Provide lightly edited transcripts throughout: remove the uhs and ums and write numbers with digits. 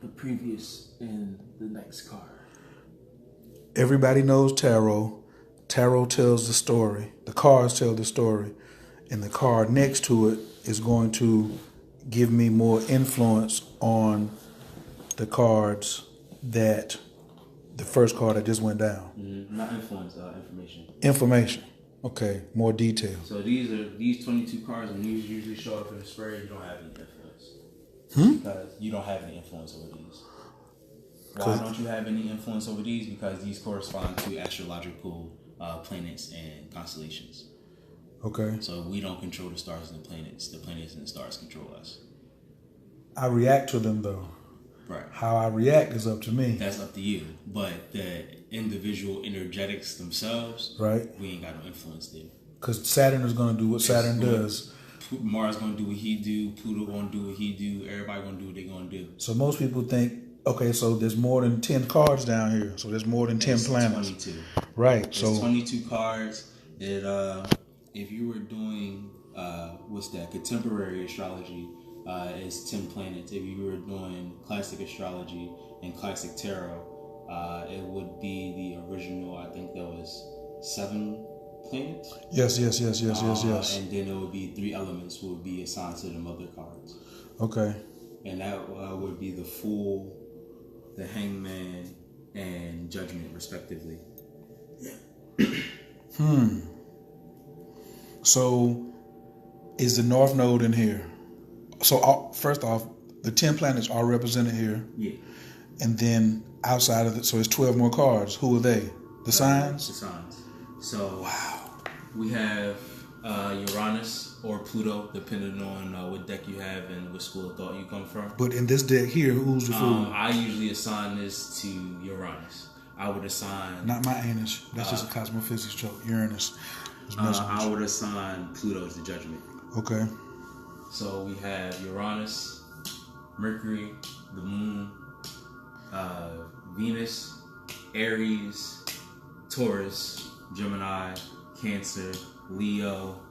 the previous and the next card? Everybody knows tarot. Tarot tells the story. The cards tell the story. And the card next to it is going to give me more influence on the cards that the first card that just went down. Not influence, information. Information. Okay, more detail. So these 22 cards, and these usually show up in the spread. You don't have any influence because you don't have any influence over these. Why don't you have any influence over these? Because these correspond to astrological planets and constellations. Okay. So we don't control the stars and the planets. The planets and the stars control us. I react to them though. Right. How I react is up to me. That's up to you. But the individual energetics themselves, right? We ain't got no influence there. Because Saturn is going to do what Saturn does. Mars going to do what he do. Pluto going to do what he do. Everybody going to do what they going to do. So most people think, okay, so there's more than 10 cards down here. So there's more than 10 planets. 22. Right. It's so 22 cards. It if you were doing what's that? Contemporary astrology, it's 10 planets. If you were doing classic astrology and classic tarot, it would be the original. I think there was 7 planets. Yes. And then it would be 3 elements would be assigned to the mother cards. Okay. And that would be the Fool, the Hangman, and Judgment, respectively. So, is the North Node in here? So, first off, the 10 planets are represented here. Yeah. And then outside of it, so it's 12 more cards. Who are they? The signs? The signs. So, wow. We have Uranus or Pluto, depending on what deck you have and what school of thought you come from. But in this deck here, who's the Fool? I usually assign this to Uranus. I would assign... Not my anus. That's just a cosmophysics joke. Uranus. I would assign Pluto to Judgment. Okay. So we have Uranus, Mercury, the Moon, Venus, Aries, Taurus, Gemini, Cancer, Leo,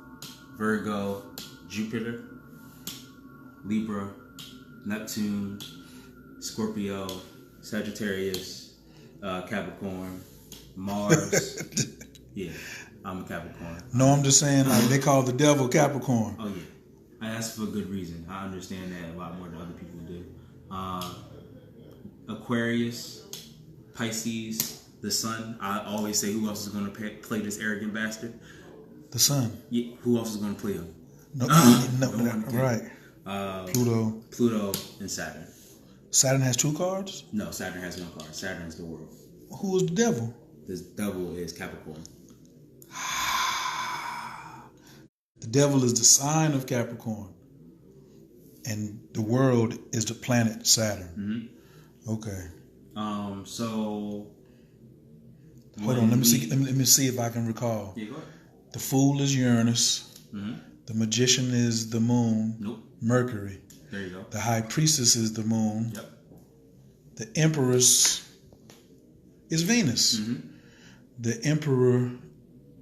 Virgo, Jupiter, Libra, Neptune, Scorpio, Sagittarius, Capricorn, Mars. Yeah, I'm a Capricorn. No, I'm just saying, like, they call the devil Capricorn. Oh, yeah. And that's for a good reason. I understand that a lot more than other people do. Aquarius, Pisces, the Sun. I always say, who else is going to play this arrogant bastard? The Sun. Yeah, who else is going to play him? No, right. Pluto and Saturn. Saturn has 2 cards? No, Saturn has 1 card. Saturn is the world. Who is the devil? The devil is Capricorn. The devil is the sign of Capricorn. And the world is the planet Saturn. Mm-hmm. Okay. So... Hold on, let me see if I can recall. Yeah, go ahead. The Fool is Uranus. Mm-hmm. The Magician is the Moon. Nope. Mercury. There you go. The High Priestess is the Moon. Yep. The Empress is Venus. Mm-hmm. The Emperor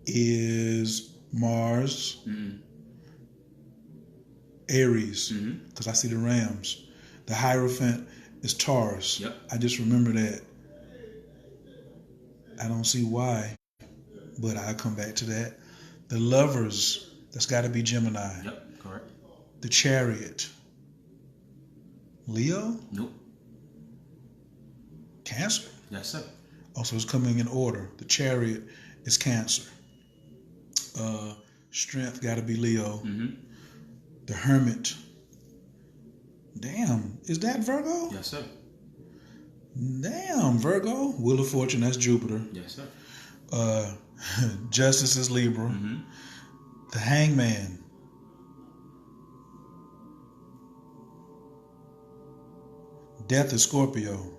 is Mars. Mm-hmm. Aries, because I see the Rams. The Hierophant is Taurus. Yep. I just remember that. I don't see why, but I'll come back to that. The Lovers, that's got to be Gemini. Yep, correct. The Chariot, Leo? Nope. Cancer? Yes, sir. Also, it's coming in order. The Chariot is Cancer. Strength got to be Leo. Mm-hmm. The Hermit. Damn, is that Virgo? Yes, sir. Damn, Virgo. Wheel of Fortune, that's Jupiter. Yes, sir. Justice is Libra. Mm-hmm. The Hangman. Death is Scorpio.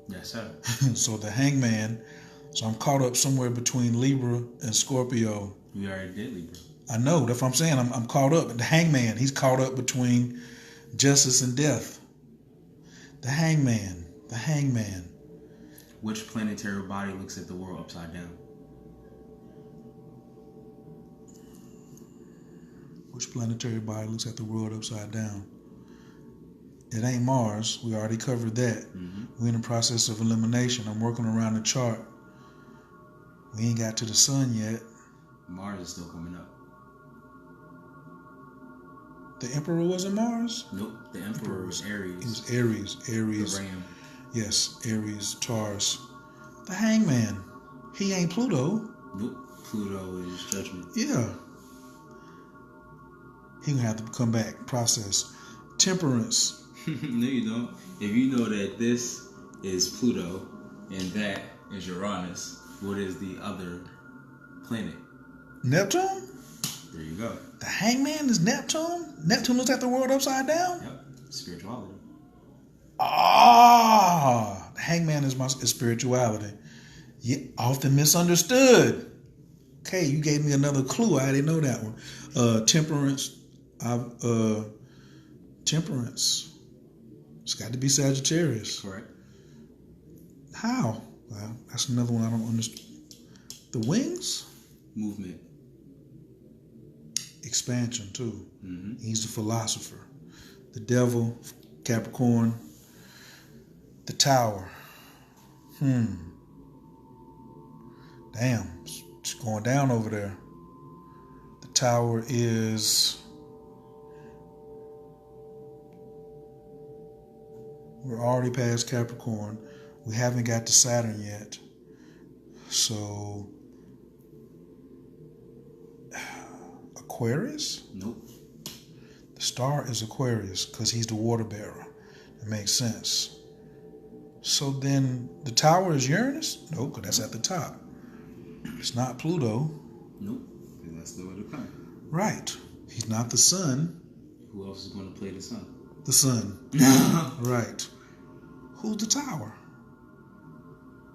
Yes, sir. So the Hangman. So I'm caught up somewhere between Libra and Scorpio. You already did Libra. I know, that's what I'm saying. I'm caught up. The Hangman, he's caught up between justice and death. The Hangman. Which planetary body looks at the world upside down? Which planetary body looks at the world upside down? It ain't Mars. We already covered that. We're in the process of elimination. I'm working around the chart. We ain't got to the sun yet. Mars is still coming up. The Emperor wasn't Mars? Nope. The Emperor was Aries. It was Aries. Aries. The Ram. Yes, Aries, Taurus. The Hangman. He ain't Pluto. Nope. Pluto is Judgment. Yeah. He gonna have to come back, process. Temperance. No, you don't. If you know that this is Pluto and that is Uranus, what is the other planet? Neptune? There you go. The Hangman is Neptune? Neptune looks at the world upside down? Yep. Spirituality. Ah, the Hangman is spirituality. Yeah, often misunderstood. Okay, you gave me another clue. I didn't know that one. Temperance. Temperance. It's got to be Sagittarius. Correct. How? Well, that's another one I don't understand. The wings? Movement. Expansion, too. Mm-hmm. He's the philosopher. The devil, Capricorn. The tower. Damn, it's going down over there. The tower is... We're already past Capricorn. We haven't got to Saturn yet. So... Aquarius? Nope. The star is Aquarius because he's the water bearer. It makes sense. So then the tower is Uranus? No, because that's at the top. It's not Pluto. Nope. That's the way to come. Right. He's not the sun. Who else is going to play the sun? The sun. Right. Who's the tower?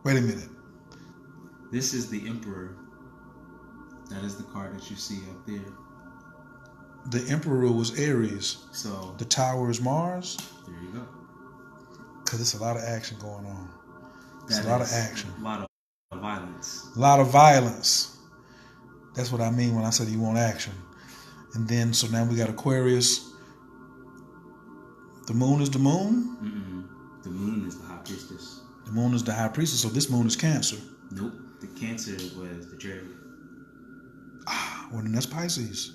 Wait a minute. This is the Emperor. That is the card that you see up there. The Emperor was Aries. So the tower is Mars. There you go. Because it's a lot of action going on. It's a lot of action. A lot of violence. A lot of violence. That's what I mean when I said you want action. And then, so now we got Aquarius. The moon is the moon? Mm-mm. The moon is the high priestess. The moon is the high priestess, so this moon is Cancer. Nope. The Cancer was the chariot. Ah, well then that's Pisces.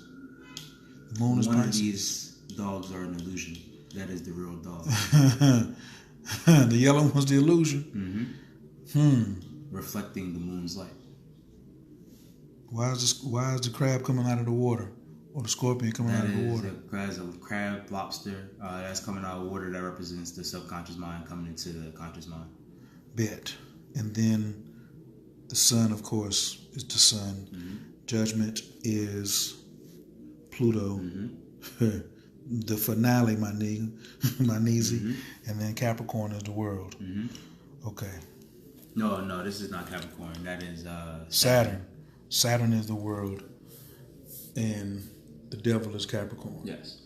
The moon is One Pisces. Of these dogs are an illusion. That is the real dog. The yellow one's the illusion. Mm-hmm. Reflecting the moon's light. Why is the crab coming out of the water? Or the scorpion coming out of the water? That is a crab, lobster that's coming out of water that represents the subconscious mind coming into the conscious mind. Bet. And then the sun, of course, is the sun. Mm-hmm. Judgment is Pluto. Mm-hmm. The finale, my nigga, my niece. Mm-hmm. And then Capricorn is the world. Mm-hmm. Okay. No, this is not Capricorn. That is Saturn. Saturn is the world. And the devil is Capricorn. Yes.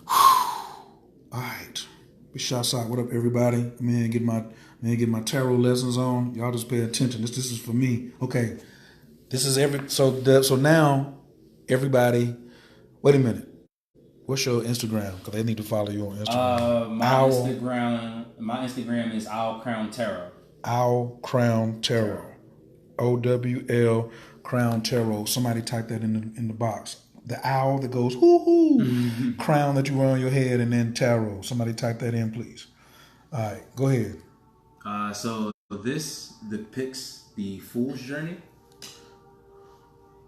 All right. Shouts out. What up, everybody? I'm here to get my tarot lessons on. Y'all just pay attention. This is for me. Okay. This is so now everybody. Wait a minute. What's your Instagram? Because they need to follow you on Instagram. My Instagram is Owl Crown Tarot. Owl Crown Tarot. OWL Crown Tarot. Somebody type that in the box. The owl that goes hoo-hoo. Mm-hmm. Crown that you wear on your head, and then tarot. Somebody type that in, please. All right, go ahead. So this depicts the fool's journey.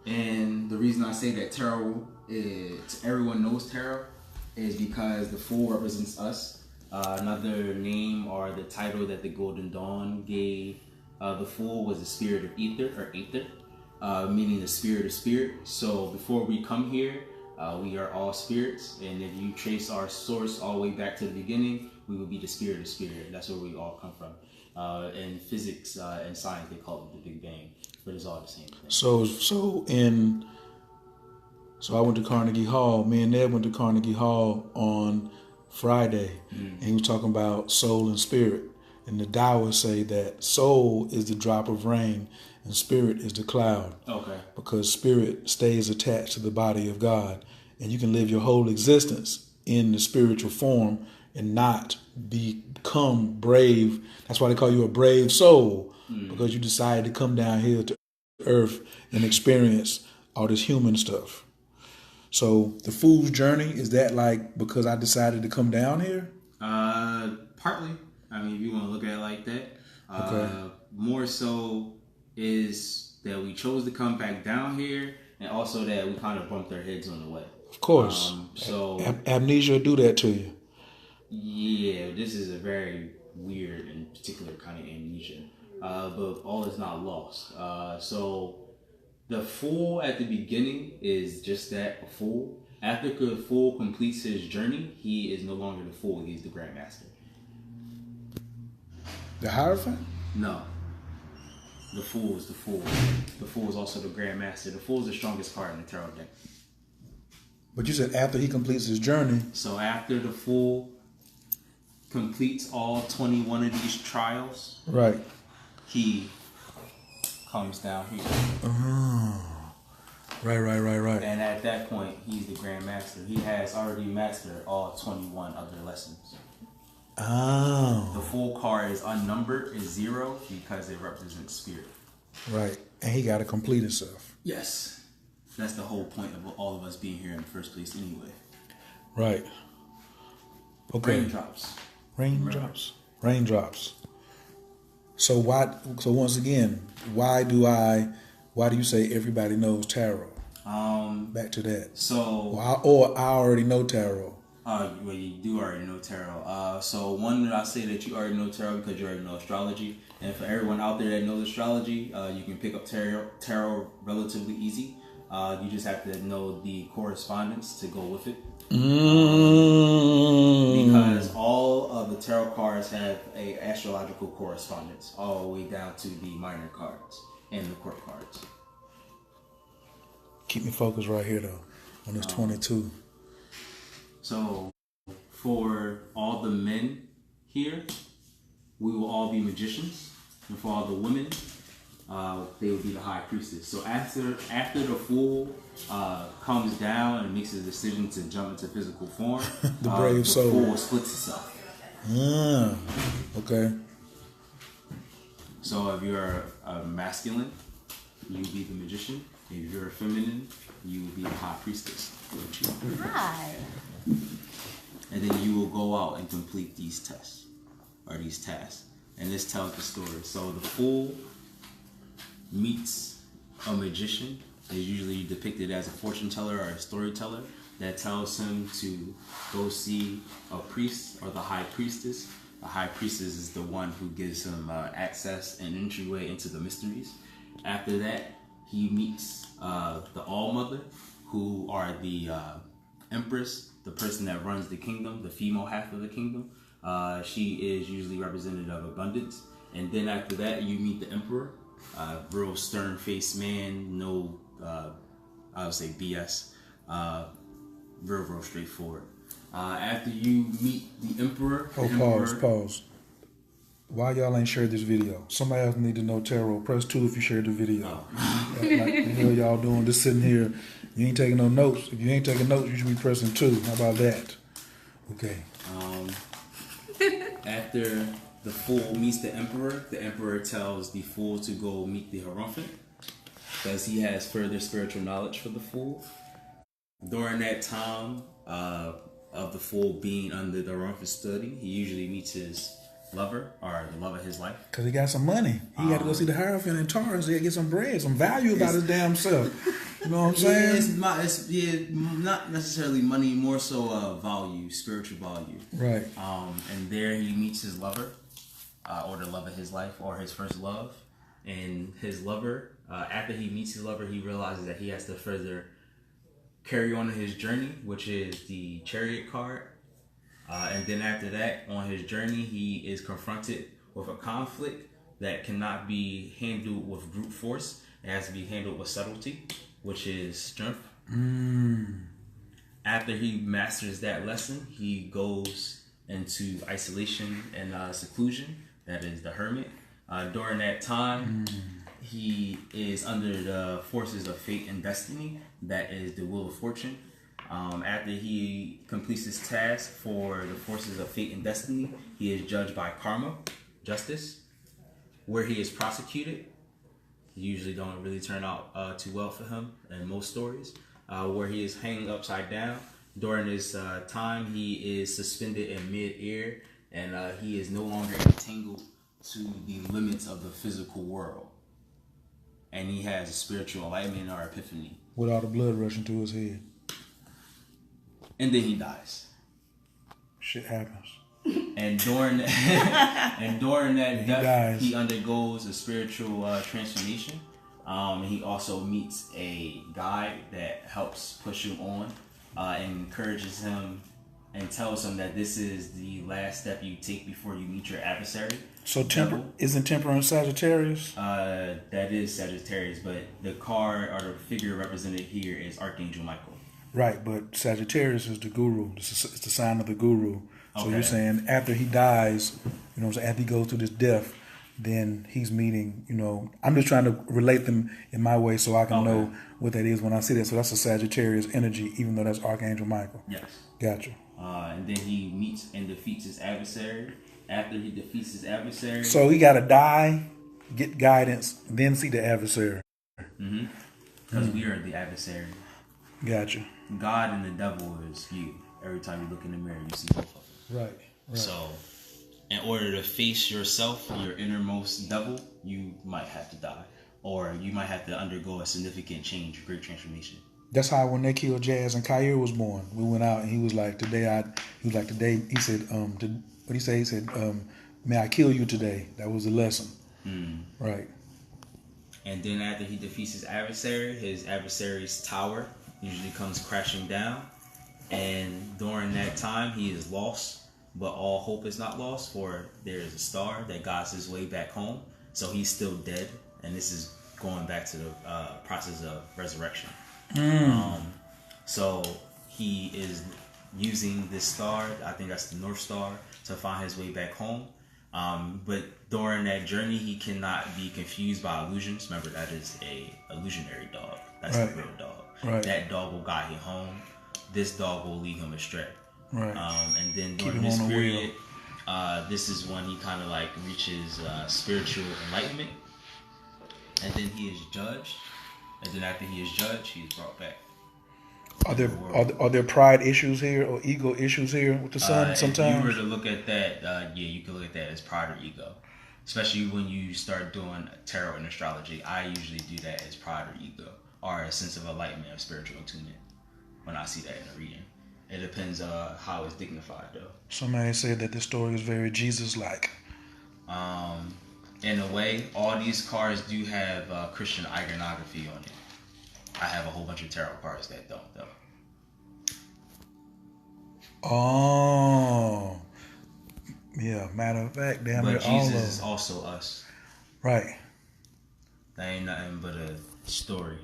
And the reason I say that tarot is, everyone knows tarot, is because the fool represents us. Another name or the title that the Golden Dawn gave the fool was the spirit of ether, or aether, meaning the spirit of spirit. So before we come here, we are all spirits. And if you trace our source all the way back to the beginning, we will be the spirit of spirit. That's where we all come from. In physics and science, they call it the Big Bang. But it's all the same thing. So I went to Carnegie Hall. Me and Ned went to Carnegie Hall on Friday, and he was talking about soul and spirit. And the Taoists say that soul is the drop of rain and spirit is the cloud. Okay. Because spirit stays attached to the body of God, and you can live your whole existence in the spiritual form and not become brave. That's why they call you a brave soul, because you decided to come down here to Earth and experience all this human stuff. So the fool's journey, is that like because I decided to come down here? Partly. I mean, if you want to look at it like that. Okay. More so is that we chose to come back down here, and also that we kind of bumped our heads on the way. Of course. Amnesia will do that to you. Yeah, this is a very weird and particular kind of amnesia. But all is not lost. So the fool at the beginning is just that, a fool. After the fool completes his journey, he is no longer the fool, he's the grandmaster. The Hierophant? No. The fool is the fool. The fool is also the grandmaster. The fool is the strongest card in the tarot deck. But you said after he completes his journey. So after the fool completes all 21 of these trials, right, he comes down here. Right. And at that point, he's the grandmaster. He has already mastered all 21 other lessons. Oh. The fool card is unnumbered, is 0, because it represents spirit. Right. And he got to complete himself. Yes. That's the whole point of all of us being here in the first place anyway. Right. Okay. Raindrops. So once again, why do you say everybody knows tarot? Back to that. So or I already know tarot. Well, you do already know tarot. So one, I say that you already know tarot because you already know astrology. And for everyone out there that knows astrology, you can pick up tarot relatively easy. You just have to know the correspondence to go with it. Because all of the tarot cards have a astrological correspondence, all the way down to the minor cards and the court cards. Keep me focused right here though, on this 22. So for all the men here, we will all be magicians, and for all the women, they will be the high priestess. So after the fool comes down and makes a decision to jump into physical form, the brave soul, fool splits itself. Okay. So if you're a masculine, you will be the magician. If you're a feminine, you will be the high priestess. Hi. And then you will go out and complete these tests or these tasks. And this tells the story. So the fool meets a magician, is usually depicted as a fortune teller or a storyteller, that tells him to go see a priest or the high priestess. The high priestess is the one who gives him access and entryway into the mysteries. After that, he meets the All-Mother, who are the Empress, the person that runs the kingdom, the female half of the kingdom. She is usually representative of abundance. And then after that, you meet the Emperor, real stern-faced man, no, I would say BS, real straightforward. After you meet the Emperor... Pause. Why y'all ain't shared this video? Somebody else need to know tarot. Press 2 if you shared the video. Like the hell y'all doing? Just sitting here. You ain't taking no notes. If you ain't taking notes, you should be pressing 2. How about that? Okay. After the fool meets the Emperor tells the fool to go meet the Hierophant, because he has further spiritual knowledge for the fool. During that time of the fool being under the Hierophant's study, he usually meets his lover or the love of his life. Because he got some money. He got to go see the Hierophant in Taurus. He got to get some bread, some value about his damn self. You know what I'm saying? It's not necessarily money, more so value, spiritual value. Right. And there he meets his lover, or the love of his life, or his first love. And his lover, after he meets his lover, he realizes that he has to further carry on his journey, which is the Chariot card. And then after that, on his journey, he is confronted with a conflict that cannot be handled with brute force. It has to be handled with subtlety, which is strength. After he masters that lesson, he goes into isolation and seclusion. That is the hermit. During that time, he is under the forces of fate and destiny. That is the wheel of fortune. After he completes his task for the forces of fate and destiny, he is judged by karma, justice, where he is prosecuted. Usually don't really turn out too well for him in most stories. Where he is hanging upside down. During this time, he is suspended in mid-air, and he is no longer entangled to the limits of the physical world. And he has a spiritual enlightenment or epiphany. With all the blood rushing to his head. And then he dies. Shit happens. And during that death, he undergoes a spiritual transformation. He also meets a guide that helps push him on and encourages him and tells him that this is the last step you take before you meet your adversary. So isn't Temperance Sagittarius? That is Sagittarius, but the card or the figure represented here is Archangel Michael. Right, but Sagittarius is the guru. It's the sign of the guru. So you're saying after he dies, after he goes through this death, then he's meeting, I'm just trying to relate them in my way so I can know what that is when I see that. So that's a Sagittarius energy, even though that's Archangel Michael. Yes. Gotcha. And then he meets and defeats his adversary. After he defeats his adversary. So he got to die, get guidance, then see the adversary. Mm-hmm. Because we are the adversary. Gotcha. God and the devil is you. Every time you look in the mirror, you see both of them. Right. So, in order to face yourself, your innermost devil, you might have to die. Or you might have to undergo a significant change, a great transformation. That's how when they killed Jazz and Khayr was born, we went out and he was like, he said, what he say? He said, may I kill you today? That was the lesson. Right. And then after he defeats his adversary's tower usually comes crashing down. And during that time, he is lost. But all hope is not lost, for there is a star that guides his way back home. So he's still dead. And this is going back to the process of resurrection. So he is using this star, I think that's the North Star, to find his way back home. But during that journey, he cannot be confused by illusions. Remember, that is a illusionary dog. That's the real dog. Right. That dog will guide him home. This dog will lead him astray. Right. And then during this period, this is when he kind of like reaches spiritual enlightenment. And then he is judged. And then after he is judged, he is brought back. Are there pride issues here or ego issues here with the sun sometimes? If you were to look at that, you can look at that as pride or ego. Especially when you start doing tarot and astrology. I usually do that as pride or ego, or a sense of enlightenment or spiritual attunement when I see that in a reading. It depends how it's dignified, though. Somebody said that this story is very Jesus-like. In a way, all these cards do have Christian iconography on it. I have a whole bunch of tarot cards that don't, though. Oh. Yeah, matter of fact, damn it, all Jesus is them. Also us. Right. That ain't nothing but a story.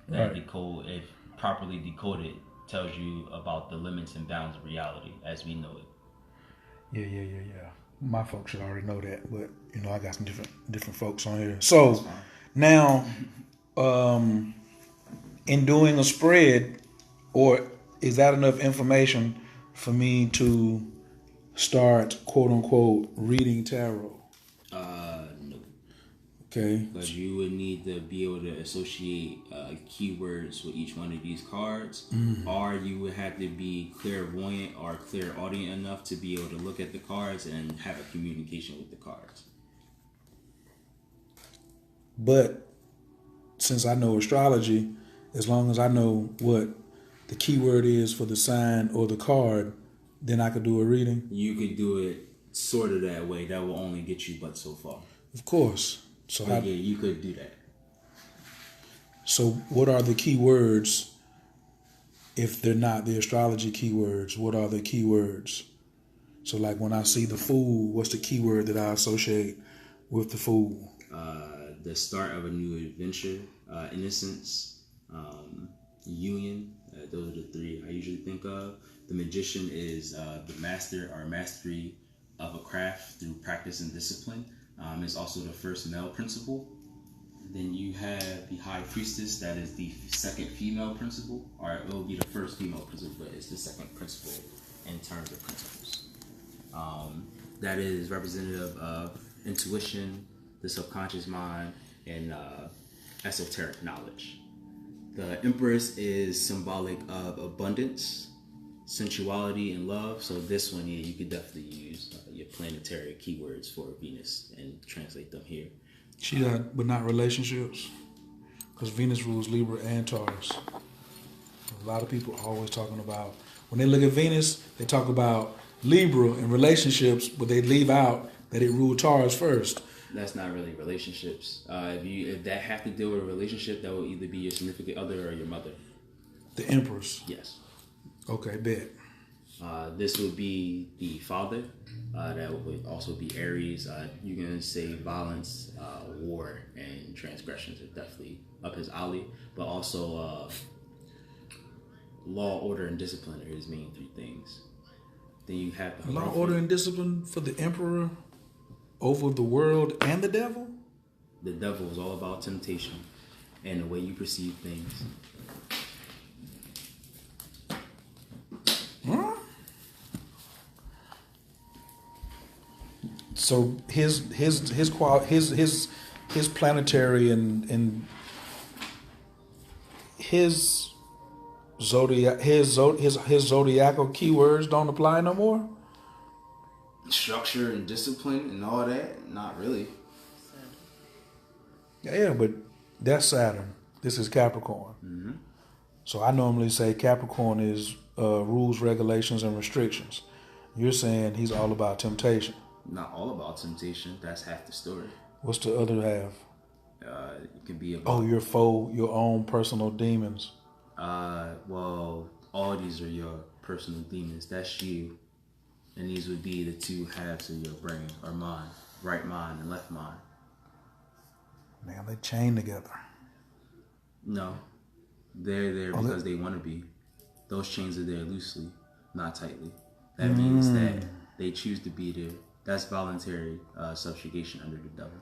That if properly decoded, tells you about the limits and bounds of reality as we know it. Yeah. My folks should already know that, but I got some different folks on here. So now, in doing a spread, or is that enough information for me to start, quote unquote, reading tarot? No. Okay. Because you would need to be able to associate keywords with each one of these cards, or you would have to be clairvoyant or clairaudient enough to be able to look at the cards and have a communication with the cards. But since I know astrology, as long as I know what the keyword is for the sign or the card, then I could do a reading. You could do it sort of that way. That will only get you but so far. Of course. So you could do that. So what are the keywords if they're not the astrology keywords? What are the keywords? So like when I see the Fool, what's the keyword that I associate with the Fool? The start of a new adventure, innocence, union. Those are the three I usually think of. The Magician is the master or mastery of a craft through practice and discipline. It's also the first male principle. Then you have the High Priestess. That is the second female principle. Or it will be the first female principle, but it's the second principle in terms of principles. That is representative of intuition, the subconscious mind, and esoteric knowledge. The Empress is symbolic of abundance, sensuality, and love. So this one here, you could definitely use your planetary keywords for Venus and translate them here. She got, but not relationships, because Venus rules Libra and Taurus. A lot of people are always talking about, when they look at Venus, they talk about Libra and relationships, but they leave out that it ruled Taurus first. That's not really relationships. If that have to deal with a relationship, that will either be your significant other or your mother. The Empress. Yes. Okay, bet. This would be the father. That would also be Aries. You can say violence, war, and transgressions are definitely up his alley. But also law, order, and discipline are his main three things. Then you have the law, order, and discipline for the Emperor over the world and the devil? The devil is all about temptation and the way you perceive things. Huh? So his planetary and his zodiac his zodiacal keywords don't apply no more. Structure and discipline and all that, not really. Yeah, but that's Saturn. This is Capricorn. Mm-hmm. So I normally say Capricorn is rules, regulations, and restrictions. You're saying he's all about temptation. Not all about temptation. That's half the story. What's the other half? It can be about... your own personal demons. Well, all these are your personal demons. That's you. And these would be the two halves of your brain or mind. Right mind and left mind. Now they chain together. No. They're there because they want to be. Those chains are there loosely, not tightly. That means that they choose to be there. That's voluntary subjugation under the devil.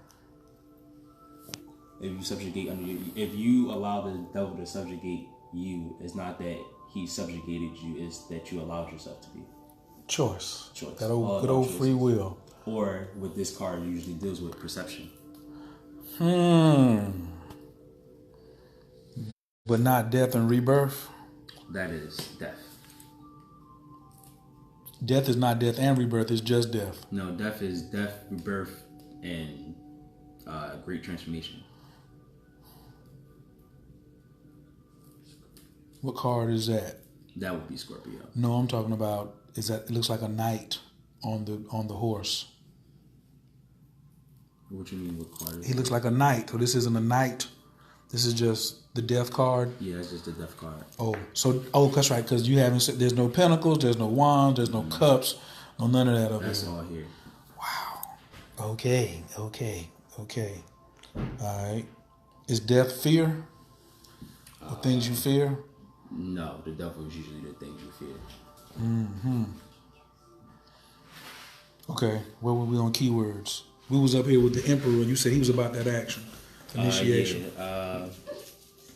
If you allow the devil to subjugate you, it's not that he subjugated you, it's that you allowed yourself to be. Choice. Choice. That good old free will. Or what this card usually deals with, perception. But not death and rebirth? That is death. Death is not death and rebirth, it's just death. No, death is death, rebirth, and great transformation. What card is that? That would be Scorpio. No, I'm talking about, it looks like a knight on the horse. What you mean, what card is He looks like a knight. So this isn't a knight. This is just the death card. Yeah, it's just the death card. That's right, because you haven't said there's no pentacles, there's no wands, there's no cups, no none of that over That's here. all here. Wow. Okay. All right. Is death fear? The things you fear? No, the devil is usually the things you fear. Mm-hmm. Okay, where were we on keywords? We was up here with the Emperor, and you said he was about that action, initiation.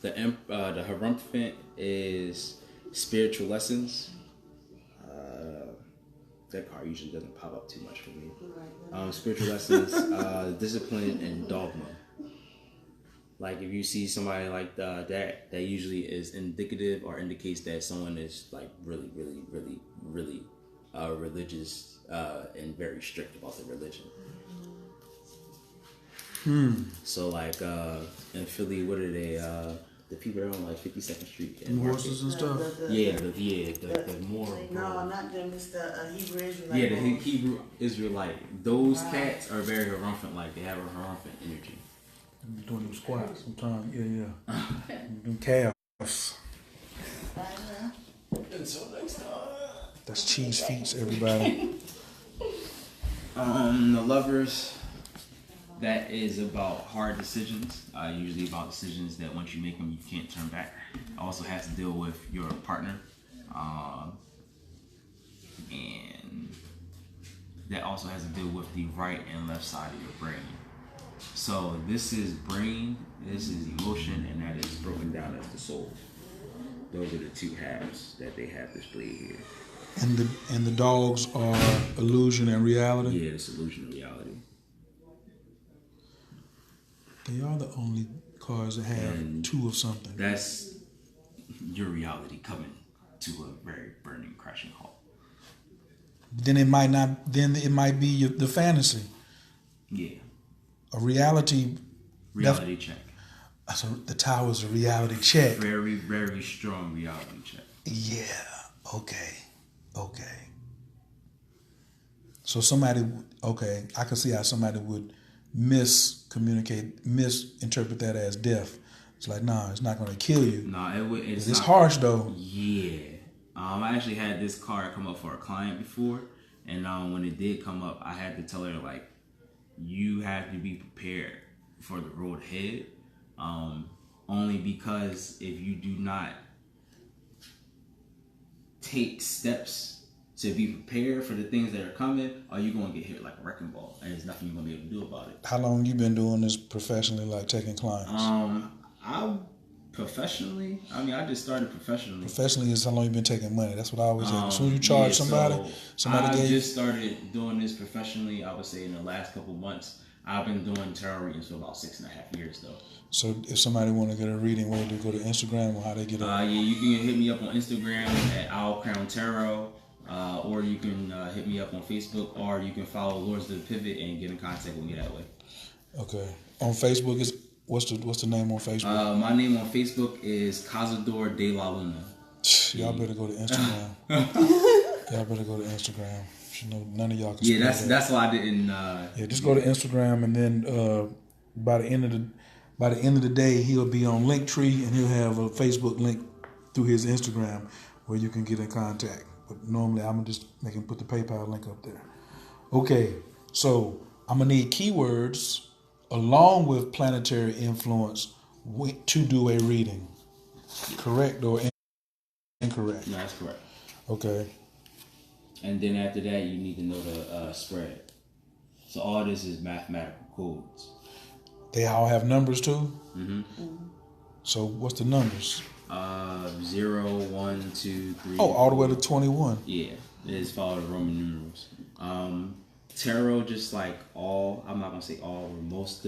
The Hierophant is spiritual lessons. That card usually doesn't pop up too much for me. Spiritual lessons, discipline, and dogma. Like if you see somebody like that usually is indicative or indicates that someone is like really, really, really, really religious and very strict about their religion. So like in Philly, what are they? The people that are on like 52nd Street and horses and stuff. The more. No, not them. It's the Hebrew Israelite. Yeah, the Hebrew Israelite. Those cats are very Hierophant like. They have a Hierophant energy. Doing them squats sometimes. Yeah. Them calves. Until next time. That's cheese feet, everybody. The Lovers. That is about hard decisions, usually about decisions that once you make them, you can't turn back. It also has to deal with your partner. And that also has to deal with the right and left side of your brain. So this is brain, this is emotion, and that is broken down as the soul. Those are the two halves that they have displayed here. And the dogs are illusion and reality? Yeah, it's illusion and reality. They are the only cards that have And two of something. That's your reality coming to a very burning, crashing halt. Then it might not. Then it might be the fantasy. Yeah. A reality check. So the tower is a reality check. Very, very strong reality check. Yeah. Okay. So somebody. Okay, I can see how somebody would misinterpret that as death. It's like, nah, it's not going to kill you. Nah, it's not, harsh though. Yeah. I actually had this card come up for a client before, and when it did come up, I had to tell her, like, you have to be prepared for the road ahead. Only because if you do not take steps to be prepared for the things that are coming, are you going to get hit like a wrecking ball, and there's nothing you're going to be able to do about it. How long you been doing this professionally, like taking clients? I just started professionally. Professionally is how long you been taking money. That's what I always say. As soon as you charge somebody I just started doing this professionally, I would say, in the last couple months. I've been doing tarot readings for about 6.5 years, though. So if somebody want to get a reading, where do they go to Instagram, or how they get it? You can hit me up on Instagram at Owl Crown Tarot, or you can hit me up on Facebook, or you can follow Lords of the Pivot and get in contact with me that way. Okay. On Facebook is what's the name on Facebook? My name on Facebook is Cazador de la Luna. Y'all better go to Instagram. Y'all better go to Instagram. You know, none of y'all can. Yeah, that's why I didn't. Just go to Instagram, and then by the end of the day, he'll be on Linktree, and he'll have a Facebook link through his Instagram where you can get in contact. But normally, I'm gonna just make him put the PayPal link up there. Okay, so I'm gonna need keywords along with planetary influence to do a reading. Correct or incorrect? No, that's correct. Okay. And then after that, you need to know the spread. So all this is mathematical codes. They all have numbers too? Mm-hmm. So what's the numbers? 0, 1, 2, 3. Oh, all the way to 21. Yeah, it is followed the Roman numerals. Tarot, just like I'm not going to say all, but most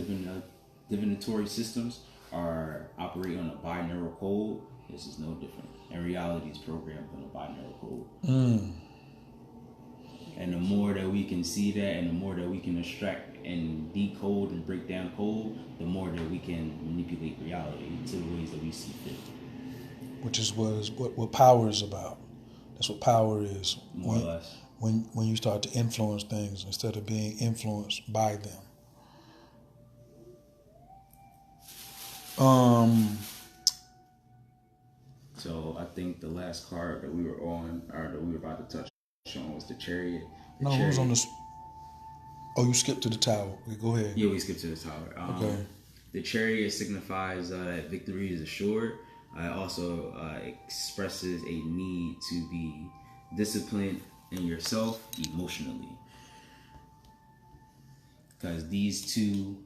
divinatory systems operate on a binaural code. This is no different. And reality is programmed on a binaural code. And the more that we can see that, and the more that we can extract and decode and break down code, the more that we can manipulate reality to the ways that we see fit. Which is what power is about. That's what power is. More or less. When you start to influence things instead of being influenced by them. So I think the last card that we were on, or that we were about to touch on, was the Chariot. It was on this. Oh, you skipped to the Tower. Okay, go ahead. Yeah, we skipped to the Tower. Okay. The Chariot signifies that victory is assured. It also expresses a need to be disciplined in yourself emotionally. Because these two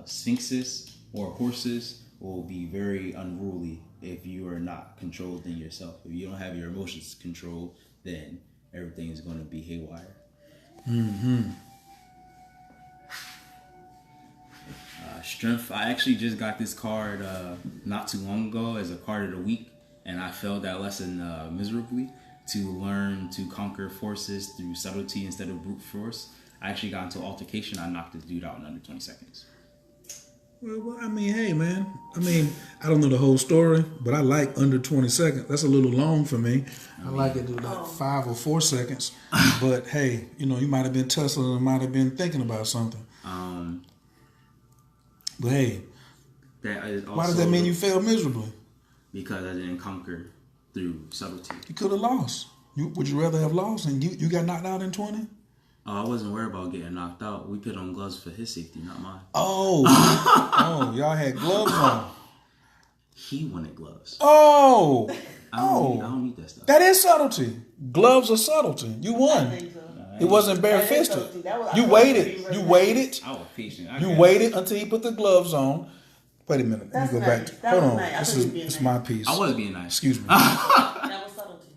sphinxes or horses will be very unruly if you are not controlled in yourself. If you don't have your emotions controlled, then everything is going to be haywire. Strength. I actually just got this card not too long ago as a card of the week, and I failed that lesson miserably. To learn to conquer forces through subtlety instead of brute force. I actually got into an altercation. I knocked this dude out in under 20 seconds. Well, I mean, hey, man. I mean, I don't know the whole story, but I like under 20 seconds. That's a little long for me. I like it to like 5 or 4 seconds. But, hey, you might have been tussling and might have been thinking about something. But, hey, why does that mean you failed miserably? Because I didn't conquer through subtlety. You could have lost. Would you rather have lost and you got knocked out in 20? Oh, I wasn't worried about getting knocked out. We put on gloves for his safety, not mine. Oh, y'all had gloves on. He wanted gloves. I don't need that stuff. That is subtlety. Gloves are subtlety. You won. I think so. It wasn't bare-fisted. You waited. You waited. I was patient. You waited until he put the gloves on. Wait a minute. Let me go back. Hold on. This is my piece. I was being nice. Excuse me. That was subtlety.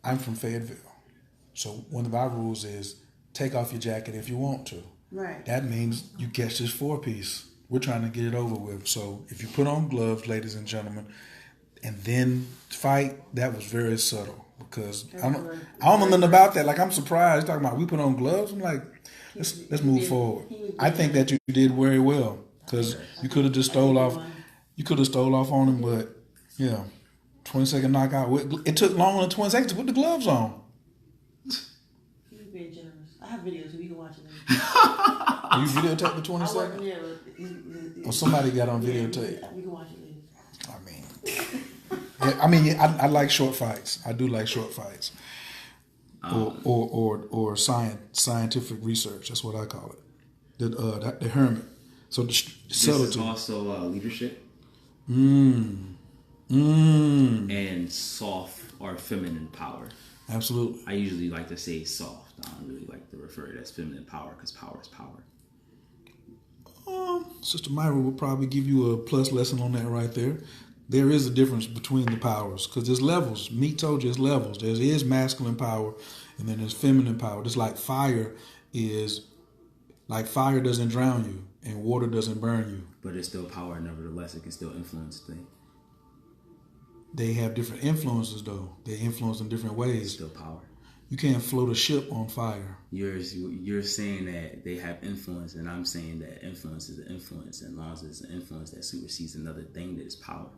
I'm from Fayetteville. So one of our rules is take off your jacket if you want to. Right. That means you catch this 4-piece. We're trying to get it over with. So if you put on gloves, ladies and gentlemen, and then fight, that was very subtle because I don't know nothing about that. Like, I'm surprised talking about we put on gloves. I'm like, let's move forward. I think that you did very well because you could have just stole off. You could have stole off on him, but yeah, 20-second knockout. It took longer than 20 seconds to put the gloves on. He was being generous. I have videos, so you can watch it. You videotaped the 20 seconds? Yeah, Or somebody got on videotape. We can watch it later. I mean, I like short fights. I do like short fights, or scientific research. That's what I call it. The hermit. So the subtlety. This is also leadership. And And soft or feminine power. Absolutely. I usually like to say soft. I don't really like to refer to it as feminine power because power is power. Sister Myra will probably give you a plus lesson on that right there. There is a difference between the powers because there's levels. Meat told you it's levels. There is masculine power and then there's feminine power. Just like fire doesn't drown you and water doesn't burn you. But it's still power, nevertheless. It can still influence things. They have different influences though. They influence in different ways. It's still power. You can't float a ship on fire. You're saying that they have influence, and I'm saying that influence is an influence, and as long as it's an influence that supersedes another thing that is power.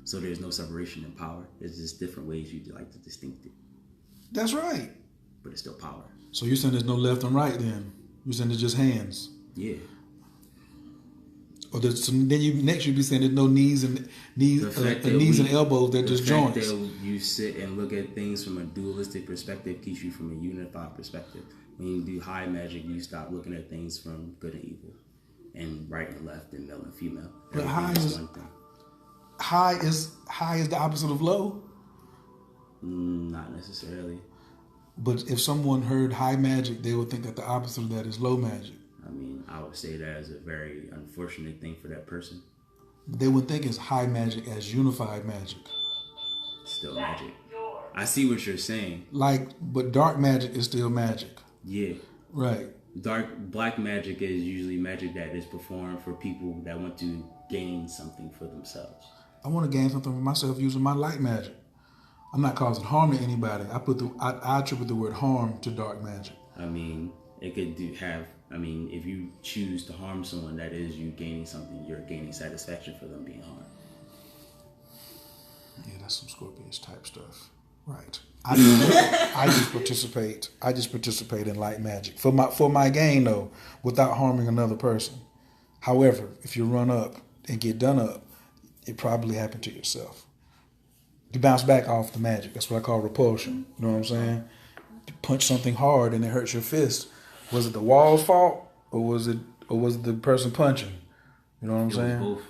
So there's no separation in power. There's just different ways you like to distinct it. That's right. But it's still power. So you're saying there's no left and right then? You're saying it's just hands? Yeah. Or so then you'd be saying there's no knees and elbows. They're just joints. The fact that you sit and look at things from a dualistic perspective keeps you from a unified perspective. When you do high magic, you stop looking at things from good and evil, and right and left, and male and female. But high is the opposite of low. Not necessarily. But if someone heard high magic, they would think that the opposite of that is low magic. I mean, I would say that is a very unfortunate thing for that person. They would think it's high magic as unified magic. Still magic. I see what you're saying. But dark magic is still magic. Yeah. Right. Black magic is usually magic that is performed for people that want to gain something for themselves. I want to gain something for myself using my light magic. I'm not causing harm to anybody. I attribute the word harm to dark magic. I mean, it could if you choose to harm someone, that is you gaining something. You're gaining satisfaction for them being harmed. Yeah, that's some Scorpius type stuff. Right. I just participate in light magic for my gain though, without harming another person. However, if you run up and get done up, it probably happened to yourself. You bounce back off the magic. That's what I call repulsion. You know what I'm saying? You punch something hard and it hurts your fist. Was it the wall's fault or was it the person punching? You know what I'm saying? Both.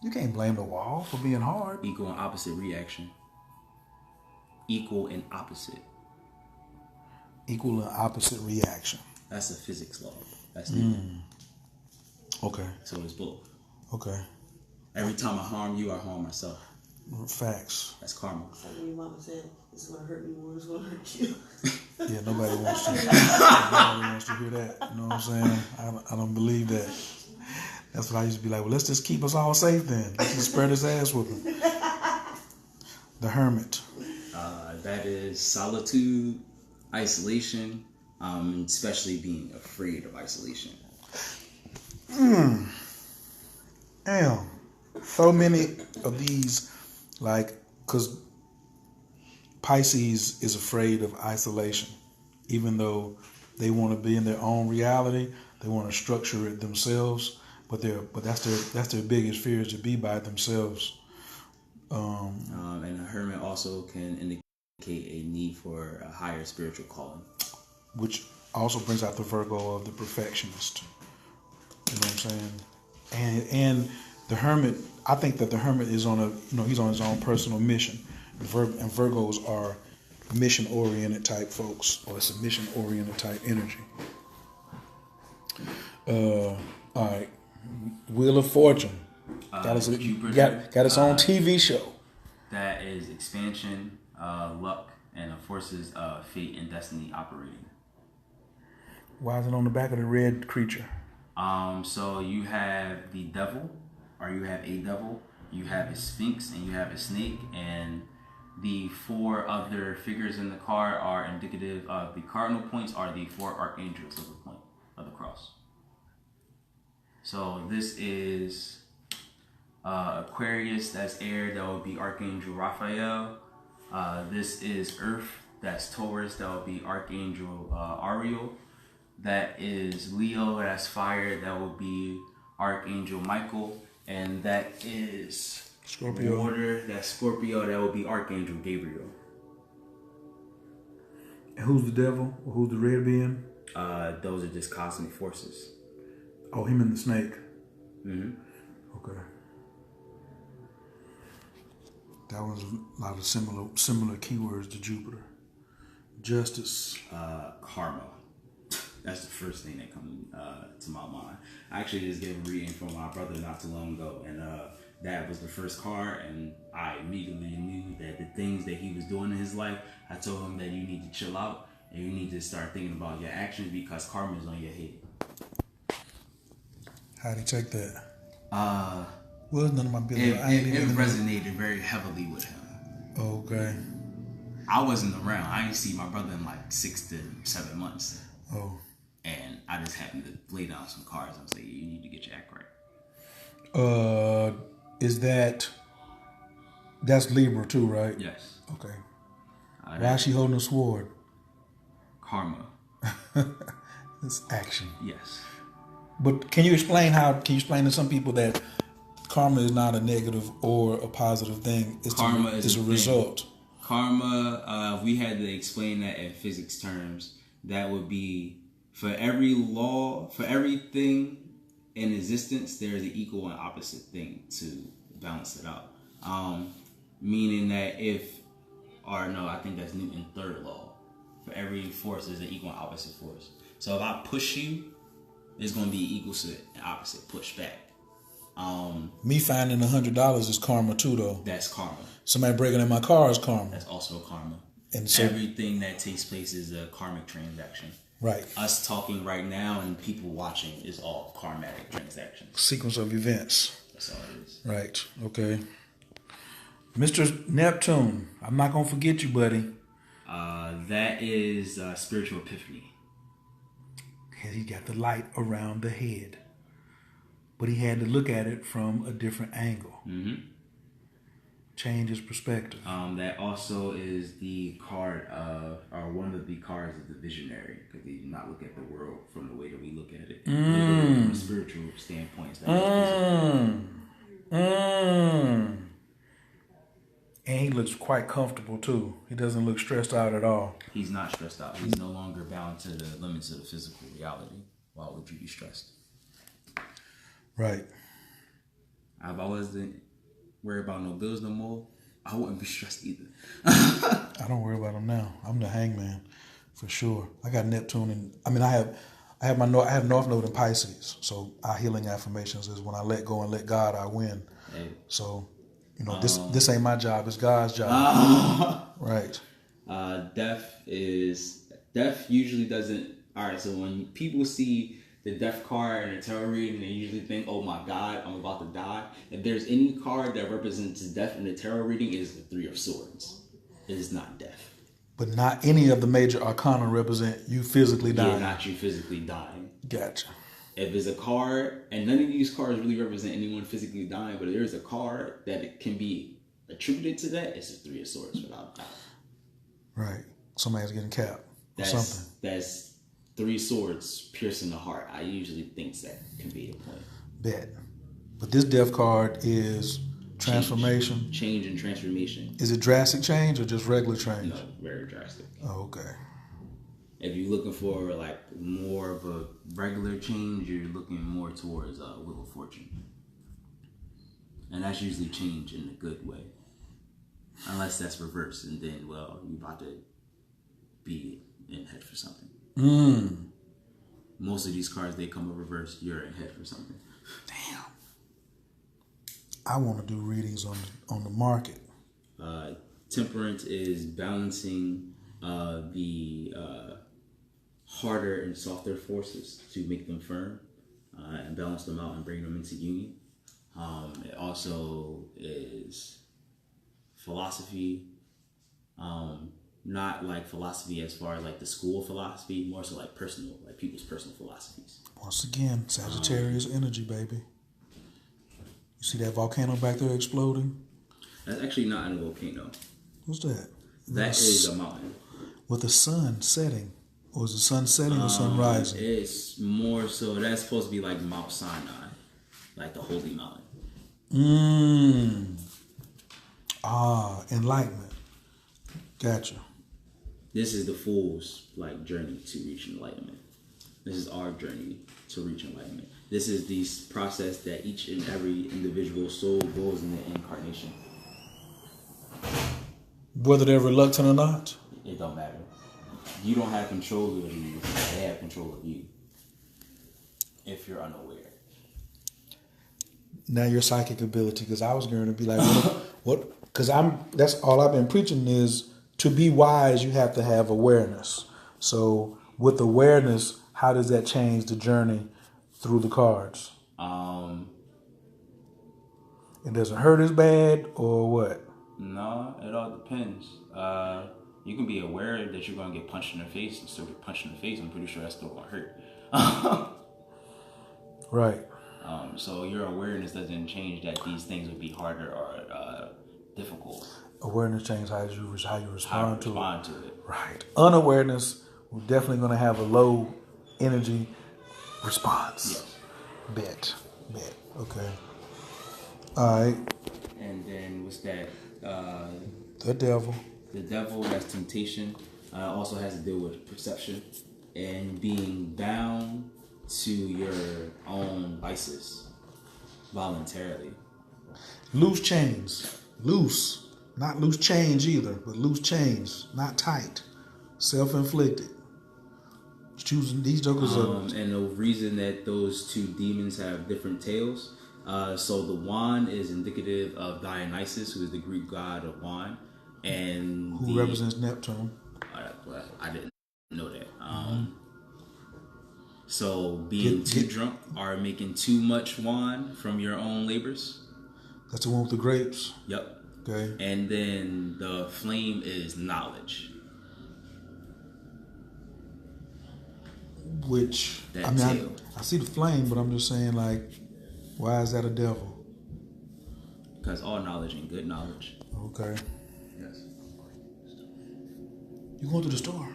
You can't blame the wall for being hard. Equal and opposite reaction. Equal and opposite. Equal and opposite reaction. That's a physics law. That's Newton. Okay. So it's both. Okay. Every time I harm you, I harm myself. Facts. That's karma. It's like when your mama said, it's going to hurt me more, it's going to hurt you. Yeah, nobody wants to hear that. You know what I'm saying? I don't believe that. That's what I used to be like, well, let's just keep us all safe then. Let's just spread his ass whooping. The hermit. That is solitude, isolation, especially being afraid of isolation. Damn. So many of these, because Pisces is afraid of isolation. Even though they want to be in their own reality, they want to structure it themselves, but that's their biggest fear is to be by themselves. And a hermit also can indicate a need for a higher spiritual calling. Which also brings out the Virgo of the perfectionist. You know what I'm saying? And the hermit, I think that the hermit is he's on his own personal mission. And Virgos are mission-oriented type folks, or it's a mission-oriented type energy. All right. Wheel of Fortune. Got its own TV show. That is expansion, luck, and the forces of fate and destiny operating. Why is it on the back of the red creature? So you have the devil, or you have a devil, you have a sphinx, and you have a snake, and the 4 other figures in the card are indicative of the cardinal points are the 4 archangels of the point of the cross. So this is Aquarius, that's air, that would be Archangel Raphael. This is Earth, that's Taurus, that would be Archangel Ariel. That is Leo, that's fire, that would be Archangel Michael. And that is Scorpio. Water, that's Scorpio, that would be Archangel Gabriel. And who's the devil? Or who's the red being? Those are just cosmic forces. Oh, him and the snake. Mm-hmm. Okay. That was a lot of similar keywords to Jupiter. Justice. Karma. That's the first thing that comes to my mind. I actually just gave a reading from my brother not too long ago, and that was the first card, and I immediately knew that the things that he was doing in his life, I told him that you need to chill out and you need to start thinking about your actions because karma is on your head. How'd he take that? Well, none of my business. It resonated very heavily with him. Okay. I wasn't around. I didn't see my brother in like 6 to 7 months. Oh. And I just happened to lay down some cards and say, you need to get your act right. That's Libra too, right? Yes. Okay. Why is she holding a sword? Karma. It's action. Yes. But can you explain to some people that karma is not a negative or a positive thing? Karma is a result. Karma, if we had to explain that in physics terms, that would be for every law, for everything in existence, there is an equal and opposite thing to balance it out. Meaning that I think that's Newton's third law. For every force, there's an equal and opposite force. So if I push you, there's going to be equal to and opposite push back. Me finding $100 is karma too, though. That's karma. Somebody breaking in my car is karma. That's also karma. And so everything that takes place is a karmic transaction. Right. Us talking right now and people watching is all karmatic transactions. Sequence of events. That's all it is. Right. Okay. Mr. Neptune, I'm not going to forget you, buddy. That is spiritual epiphany. He got the light around the head. But he had to look at it from a different angle. Mm-hmm. Change his perspective. That also is the card or one of the cards of the visionary, because they do not look at the world from the way that we look at it. From a spiritual standpoint. And he looks quite comfortable too. He doesn't look stressed out at all. He's not stressed out. He's no longer bound to the limits of the physical reality. Why would you be stressed? Right. If I wasn't worried about no bills no more, I wouldn't be stressed either. I don't worry about them now. I'm the hangman for sure. I got Neptune and I have North Node in Pisces. So our healing affirmations is when I let go and let God, I win. Hey. So, this ain't my job, it's God's job. Right. Death usually doesn't. All right, so when people see the death card and the tarot reading, they usually think, oh my God, I'm about to die. If there's any card that represents death in the tarot reading, it is the Three of Swords. It is not death. But not any of the major arcana represent you physically dying. Yeah, not you physically dying. Gotcha. If it's a card, and none of these cards really represent anyone physically dying, but if there's a card that it can be attributed to that, it's the Three of Swords without doubt. Right. Somebody's getting capped or something. That's 3 swords piercing the heart. I usually think that can be the point. Bet. But this death card is transformation. Change and transformation. Is it drastic change or just regular change? No, very drastic. Oh, okay. If you're looking for like more of a regular change, you're looking more towards Wheel of Fortune. And that's usually change in a good way. Unless that's reversed, and then, well, you're about to be in head for something. Mm. Most of these cards, they come in reverse. You're in head for something. Damn. I want to do readings on the market. Temperance is balancing the harder and softer forces to make them firm and balance them out and bring them into union. It also is philosophy, not like philosophy as far as like the school philosophy, more so like personal, like people's personal philosophies. Once again, Sagittarius energy, baby. You see that volcano back there exploding? That's actually not a volcano. What's that? That is a mountain. With the sun setting. Or is the sun setting or sun rising? It's more so, that's supposed to be like Mount Sinai, like the holy mountain. Enlightenment. Gotcha. This is the fool's like journey to reach enlightenment. This is our journey to reach enlightenment. This is the process that each and every individual soul goes in the incarnation. Whether they're reluctant or not? It don't matter. You don't have control of these. They have control of you. If you're unaware. Now your psychic ability, because I was going to be like, what? Because that's all I've been preaching is to be wise, you have to have awareness. So with awareness, how does that change the journey through the cards? It doesn't hurt as bad or what? No, it all depends. You can be aware that you're going to get punched in the face and still get punched in the face. I'm pretty sure that's still going to hurt. Right. So your awareness doesn't change that these things would be harder or difficult. Awareness changes how you respond to it. Right. Unawareness, we're definitely going to have a low energy response. Yes. Bet. Okay. All right. And then what's that? The devil. The devil, that's temptation. Also has to deal with perception and being bound to your own vices voluntarily. Loose chains. Loose. Not loose change either, but loose chains. Not tight. Self-inflicted. Choosing these jokers And the reason that those two demons have different tails. So the wand is indicative of Dionysus, who is the Greek god of wine. And who represents Neptune. I didn't know that. So being too drunk or making too much wine from your own labors. That's the one with the grapes. Yep. Okay. And then the flame is knowledge. Which That I see the flame, but I'm just saying, like, why is that a devil? Because all knowledge ain't good knowledge. Okay. Yes. You going to the store?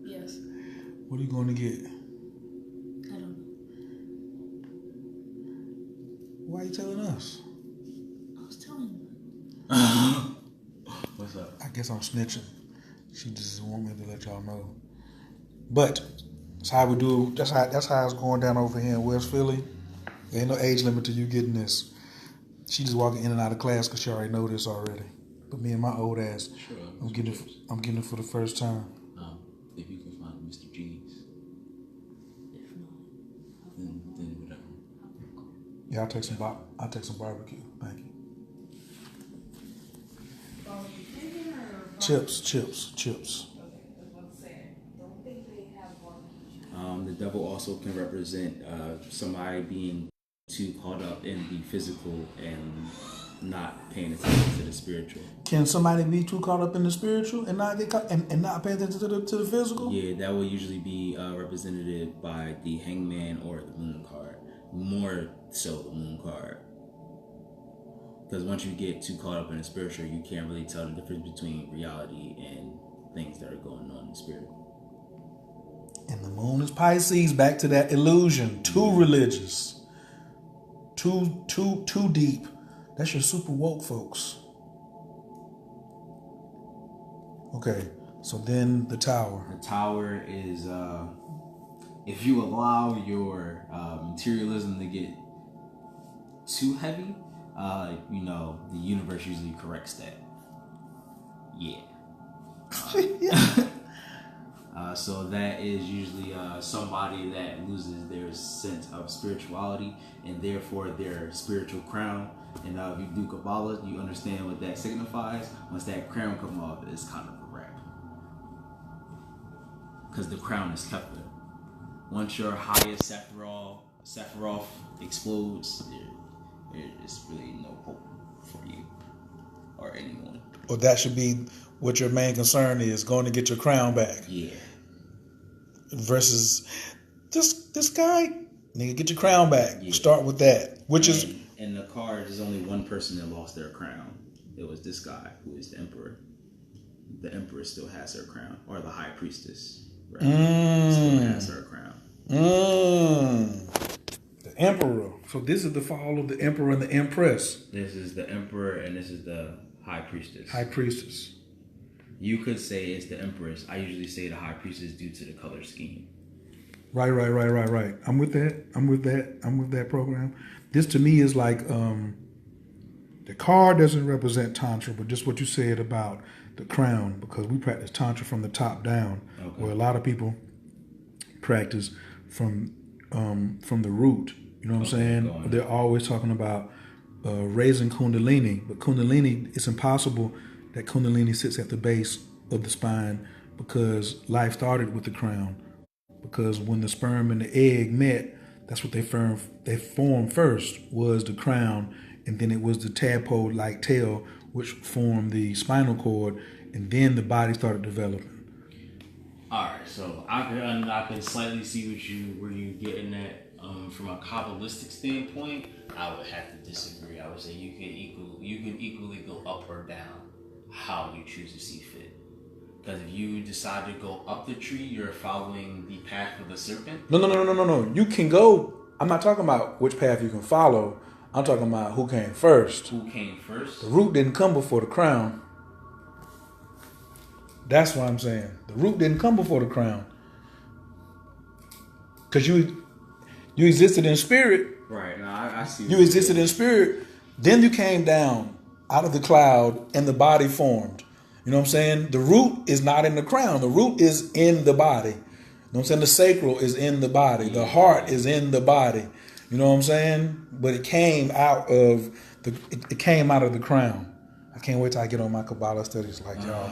Yes. What are you going to get? I don't know. Why are you telling us? I was telling you. What's up? I guess I'm snitching. She just want me to let y'all know. But that's how we do. That's how it's going down over here in West Philly. There ain't no age limit to you getting this. She just walking in and out of class because she already know this already. But me and my old ass, Sure. I'm getting it for the first time. If you can find Mr. G's, If not, then whatever. Yeah, I'll take some barbecue. Thank you. Chips. The devil also can represent somebody being too caught up in the physical and not paying attention to the spiritual. Can somebody be too caught up in the spiritual and not get caught and not pay attention to the physical? Yeah, that will usually be represented by the hangman or the moon card. More so the moon card. Because once you get too caught up in the spiritual, you can't really tell the difference between reality and things that are going on in the spirit. And the moon is Pisces, back to that illusion. Too religious. Too deep. That's your super woke folks. Okay, so then the tower. The tower is, if you allow your materialism to get too heavy, the universe usually corrects that. Yeah. So that is usually somebody that loses their sense of spirituality and therefore their spiritual crown. And if you do Kabbalah, you understand what that signifies. Once that crown comes off, it's kind of a wrap. Because the crown is kept there. Once your highest Sephiroth explodes, there's really no hope for you or anyone. Well, that should be what your main concern is, going to get your crown back. Yeah. Versus this guy, nigga, get your crown back. Yeah. Start with that. In the cards, there's only one person that lost their crown. It was this guy, who is the emperor. The emperor still has her crown, or the high priestess, right? Still has her crown. The emperor. So this is the fall of the emperor and the empress. This is the emperor, and this is the high priestess. High priestess. You could say it's the empress. I usually say the high priestess due to the color scheme. Right. I'm with that program. This to me is like the card doesn't represent Tantra, but just what you said about the crown, because we practice Tantra from the top down, where a lot of people practice from the root. You know what I'm saying? They're always talking about raising Kundalini, but Kundalini, it's impossible that Kundalini sits at the base of the spine because life started with the crown. Because when the sperm and the egg met, that's what they formed first, was the crown, and then it was the tadpole-like tail, which formed the spinal cord, and then the body started developing. All right, so I can slightly see where you getting at. From a Kabbalistic standpoint, I would have to disagree. I would say you can equally go up or down how you choose to see fit. Because if you decide to go up the tree, you're following the path of the serpent. No. You can go. I'm not talking about which path you can follow. I'm talking about who came first. Who came first? The root didn't come before the crown. That's what I'm saying. The root didn't come before the crown. Because you existed in spirit. Right. No, I see. You existed in spirit. Then you came down out of the cloud and the body formed. You know what I'm saying? The root is not in the crown. The root is in the body. You know what I'm saying? The sacral is in the body. The heart is in the body. You know what I'm saying? But it came out of the crown. I can't wait till I get on my Kabbalah studies like y'all.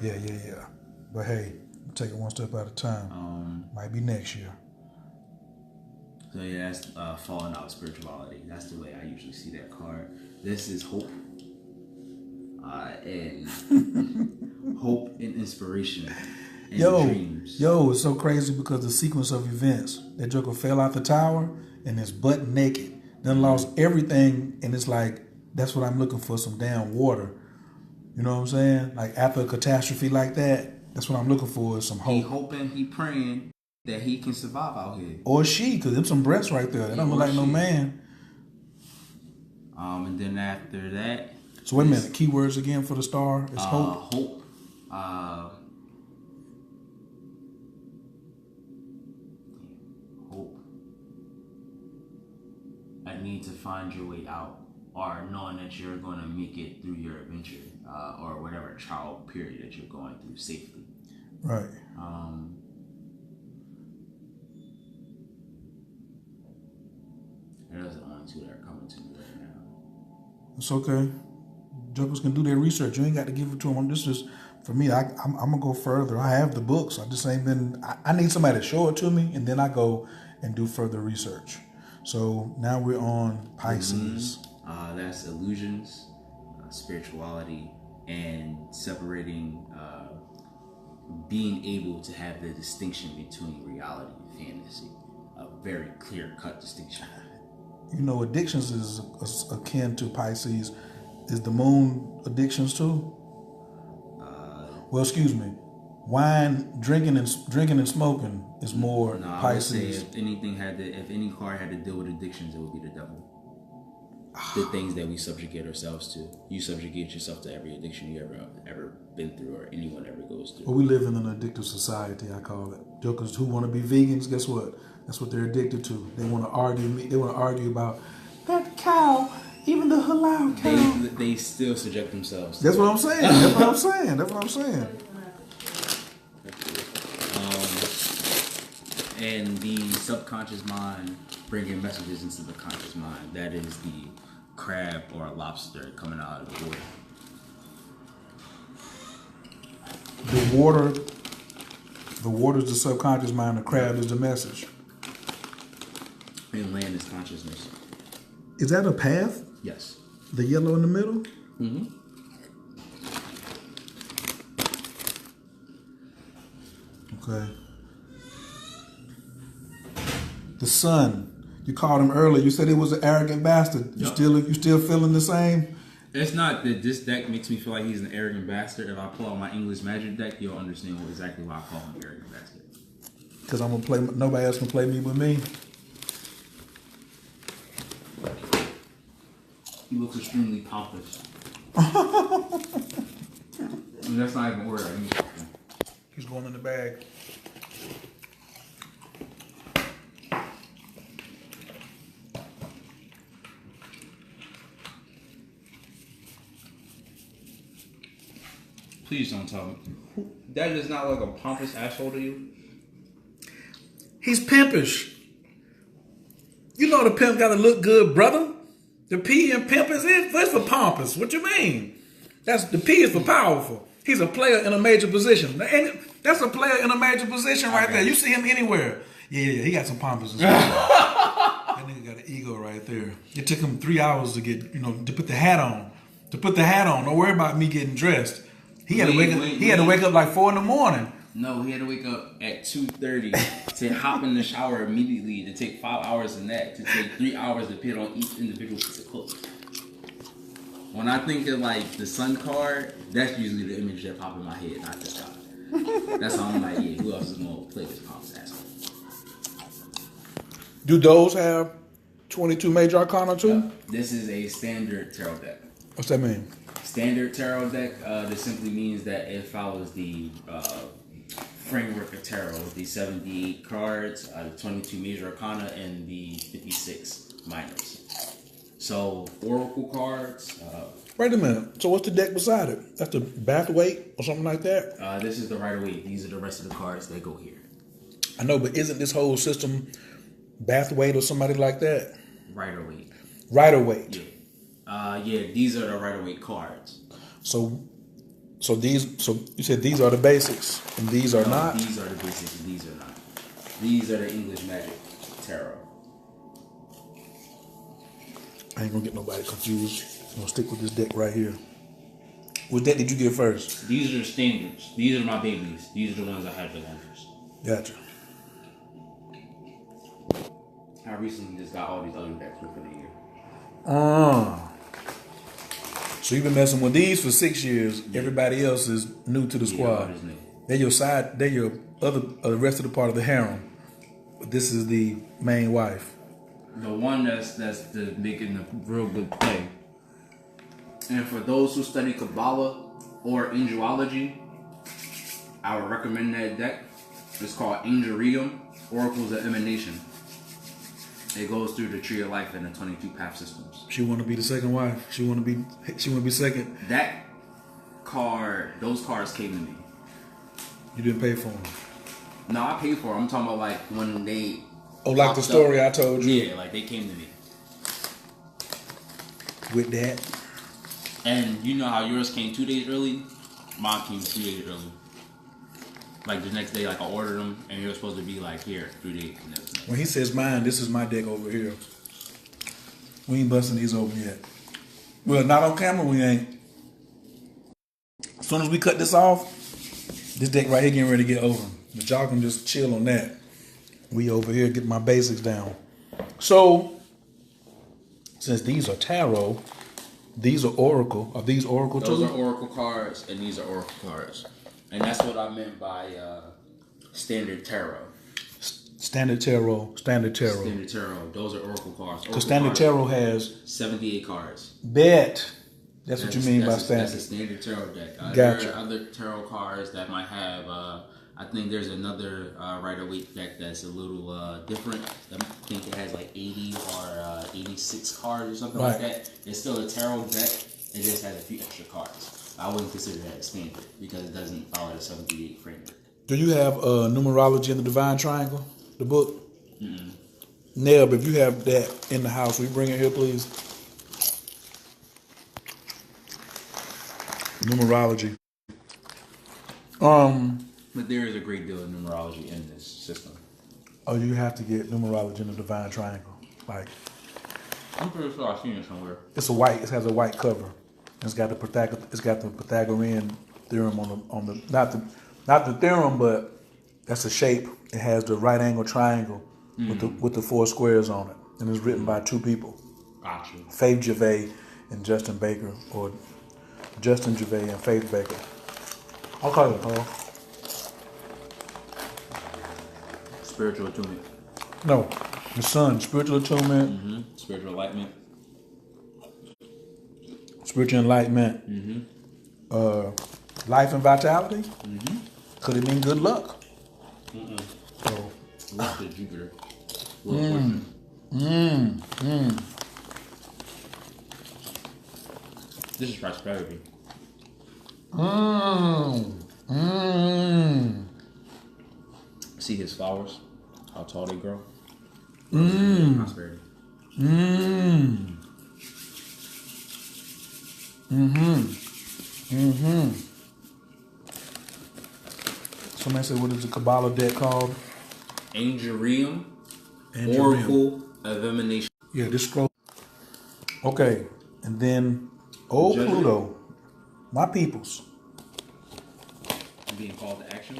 Yeah. But hey, we'll take it one step at a time. Might be next year. So yeah, that's falling out spirituality. That's the way I usually see that card. This is hope. And hope and inspiration and dreams. It's so crazy because the sequence of events. That Joker fell out the tower and is butt naked. Then lost everything, and it's like, that's what I'm looking for, some damn water. You know what I'm saying? Like after a catastrophe like that, that's what I'm looking for, is some hope. He hoping, he praying that he can survive out here. Or she, because them some breasts right there. That don't look like no man. And then after that. So wait a minute, keywords again for the star is hope. Hope. Hope. A need to find your way out, or knowing that you're going to make it through your adventure, or whatever trial period that you're going through safely. Right. Those are the only two that are coming to me right now. It's okay. Jokers can do their research. You ain't got to give it to them. This is, for me, I'm going to go further. I have the books. I just ain't been, I need somebody to show it to me, and then I go and do further research. So now we're on Pisces. That's illusions, spirituality, and separating, being able to have the distinction between reality and fantasy. A very clear-cut distinction. You know, addictions is akin to Pisces. Is the moon addictions too? Well, excuse me. Wine, drinking and smoking is more Pisces. I would say if any card had to deal with addictions, it would be the devil. The things that we subjugate ourselves to. You subjugate yourself to every addiction you ever been through, or anyone ever goes through. Well, we live in an addictive society, I call it. Jokers who want to be vegans, guess what? That's what they're addicted to. They want to argue about that cow, even the halal cow. They still subject themselves. That's what I'm saying. That's what I'm saying. And the subconscious mind bringing messages into the conscious mind. That is the crab or a lobster coming out of the water. The water is the subconscious mind. The crab is the message. And land is consciousness. Is that a path? Yes. The yellow in the middle? Mm-hmm. Okay. The sun. You called him earlier. You said he was an arrogant bastard. Yep. You still feeling the same? It's not that this deck makes me feel like he's an arrogant bastard. If I pull out my English magic deck, you'll understand exactly why I call him arrogant bastard. Because I'm gonna play. Nobody else can play me but me. He looks extremely pompous. And that's not even a word I use. He's going in the bag. Please don't tell me. That is not like a pompous asshole to you? He's pimpish. You know the pimp got to look good, brother. The P in pimp is it? That's for pompous. What you mean? That's the P is for powerful. He's a player in a major position. And that's a player in a major position right there. You see him anywhere. Yeah, he got some pompous. That nigga got an ego right there. It took him 3 hours to get, to put the hat on. Don't worry about me getting dressed. He had to wake up like 4 in the morning. No, he had to wake up at 2:30 to hop in the shower immediately, to take 5 hours in that, to take 3 hours to put on each individual piece of clothes. When I think of like the sun card, that's usually the image that pops in my head, not this guy. That's how I'm like, yeah, who else is gonna play this pompous asshole? Do those have 22 major arcana too? Yeah. This is a standard tarot deck. What's that mean? Standard tarot deck, this simply means that it follows the framework of tarot, the 78 cards, the 22 major arcana, and the 56 minors. So, oracle cards. Wait a minute. So what's the deck beside it? That's the Bathwaite or something like that? This is the Rider-Waite. These are the rest of the cards that go here. I know, but isn't this whole system Bathwaite or somebody like that? Rider-Waite. Rider-Waite. Yeah, these are the Rider-Waite cards. So you said these are the basics and these are not? These are the basics and these are not. These are the English Magic Tarot. I ain't gonna get nobody confused. I'm gonna stick with this deck right here. What deck did you get first? These are the standards. These are my babies. These are the ones I had the longest. Gotcha. I recently just got all these other decks for the year. So you've been messing with these for 6 years. Yeah. Everybody else is new to the squad. Yeah, they're your side. They're your the rest of the part of the harem. But this is the main wife. The one that's making a real good play. And for those who study Kabbalah or Angelology, I would recommend that deck. It's called Angelium, Oracles of Emanation. It goes through the tree of life and the 22 path systems. She want to be the second wife. She want to be second. That card, those cards came to me. You didn't pay for them. No, I paid for them. I'm talking about like when they. Oh, like the story I told you. Yeah, like they came to me. With that. And you know how yours came 2 days early? Mine came 3 days early. Like the next day, like I ordered them, and you're supposed to be like here 3 days. When he says mine, this is my deck over here. We ain't busting these open yet. Well, not on camera, we ain't. As soon as we cut this off, this deck right here getting ready to get over. But y'all can just chill on that. We over here get my basics down. So, since these are tarot, these are oracle. Are these oracle too? Those are oracle cards, and these are oracle cards. And that's what I meant by standard tarot. Standard tarot. Standard tarot. Those are oracle cards. Because standard tarot has 78 cards. Bet. That's what you mean by standard. That's a standard tarot deck. Gotcha. There are other tarot cards that might have. I think there's another Rider-Waite deck that's a little different. I think it has like 80 or 86 cards or something like that. It's still a tarot deck. It just has a few extra cards. I wouldn't consider that a standard because it doesn't follow the 78 framework. Do you have numerology in the divine triangle? The book. Neb, if you have that in the house, will you bring it here, please? Numerology. But there is a great deal of numerology in this system. Oh, you have to get numerology in the divine triangle. Like, I'm pretty sure I've seen it somewhere. it's a white. It has a white cover. It's got the Pythagorean theorem on the not the theorem, but that's a shape. It has the right angle triangle with the 4 squares on it, and it's written by 2 people. Gotcha. Faith Gervais and Justin Baker, or Justin Gervais and Faith Baker. I'll call it, Paul. Spiritual attunement. No, the sun, spiritual attunement, Spiritual enlightenment. spiritual enlightenment, life and vitality. Could it mean good luck? So, Luck to Jupiter. This is prosperity. See his flowers, how tall they grow. Prosperity. Somebody said, what is the Kabbalah deck called? Angerium. Angerium. Oracle of Emanation. Yeah, this scroll. Okay, and then old Judgment. Pluto, my peoples. Being called to action.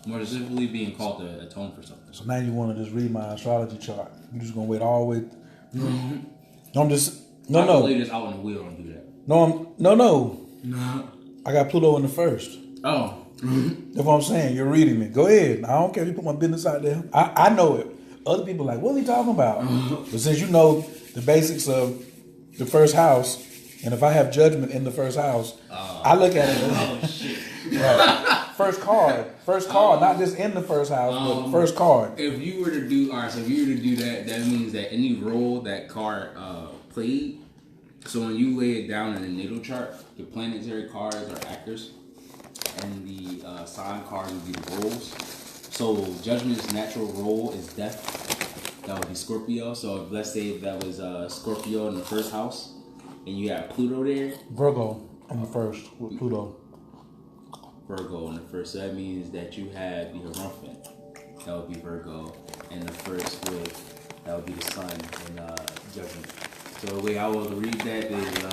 More specifically, being called to atone for something. So now you want to just read my astrology chart. You're just gonna wait all the way. No, I'm just I can lay this out in the wheel and do that. No. No. I got Pluto in the first. Oh. That's what I'm saying. You're reading me. Go ahead. I don't care if you put my business out there. I know it. Other people are like, what are you talking about? But since you know the basics of the first house, and if I have judgment in the first house, I look at it as right. First card, not just in the first house, but first card. If you were to do that, that means that any role that card played. So when you lay it down in the natal chart, the planetary cards are actors, and the sign cards would be the roles. So Judgment's natural role is death. That would be Scorpio. So if, let's say if that was Scorpio in the first house, and you have Pluto there. Virgo in the first with Pluto. Virgo in the first. So that means that you have the Hierophant. That would be Virgo. And the first that would be the sun in Judgment. So the way I would read that is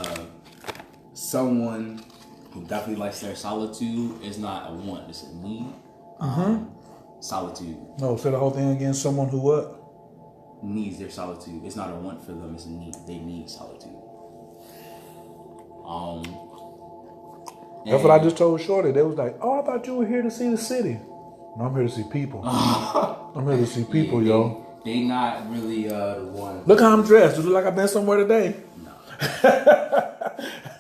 someone who definitely likes their solitude is not a want, it's a need. Solitude. No, say the whole thing again. Someone who what? Needs their solitude. It's not a want for them, it's a need. They need solitude. That's what I just told Shorty. They was like, oh, I thought you were here to see the city. No, I'm here to see people. I'm here to see people, yo. They not really the one. Look how I'm dressed. Does it look like I've been somewhere today? No.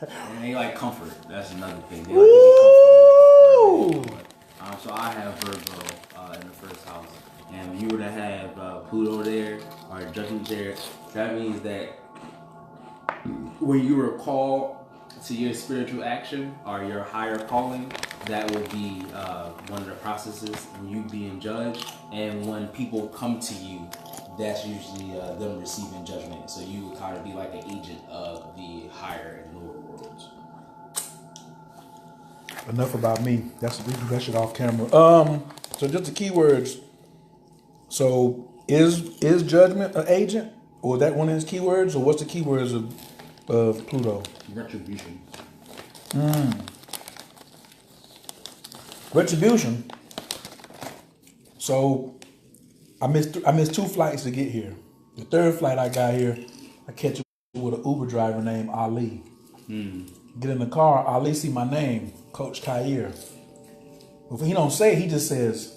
And they like comfort. That's another thing. They like to be comfortable. So I have Virgo in the first house. And if you were to have Pluto there or Judgment there, that means that when you were called to your spiritual action or your higher calling, that will be one of the processes when you being judged. And when people come to you, that's usually them receiving judgment. So you would kind of be like an agent of the higher and lower worlds. Enough about me. We do that shit off camera. So just the keywords. So is judgment an agent, or that one of his keywords, or what's the keywords of Pluto? Retribution. Retribution. So I missed 2 flights to get here. The third flight I got here, I catch up with an Uber driver named Ali. Get in the car, Ali see my name, Coach Khayr. But he don't say it, he just says,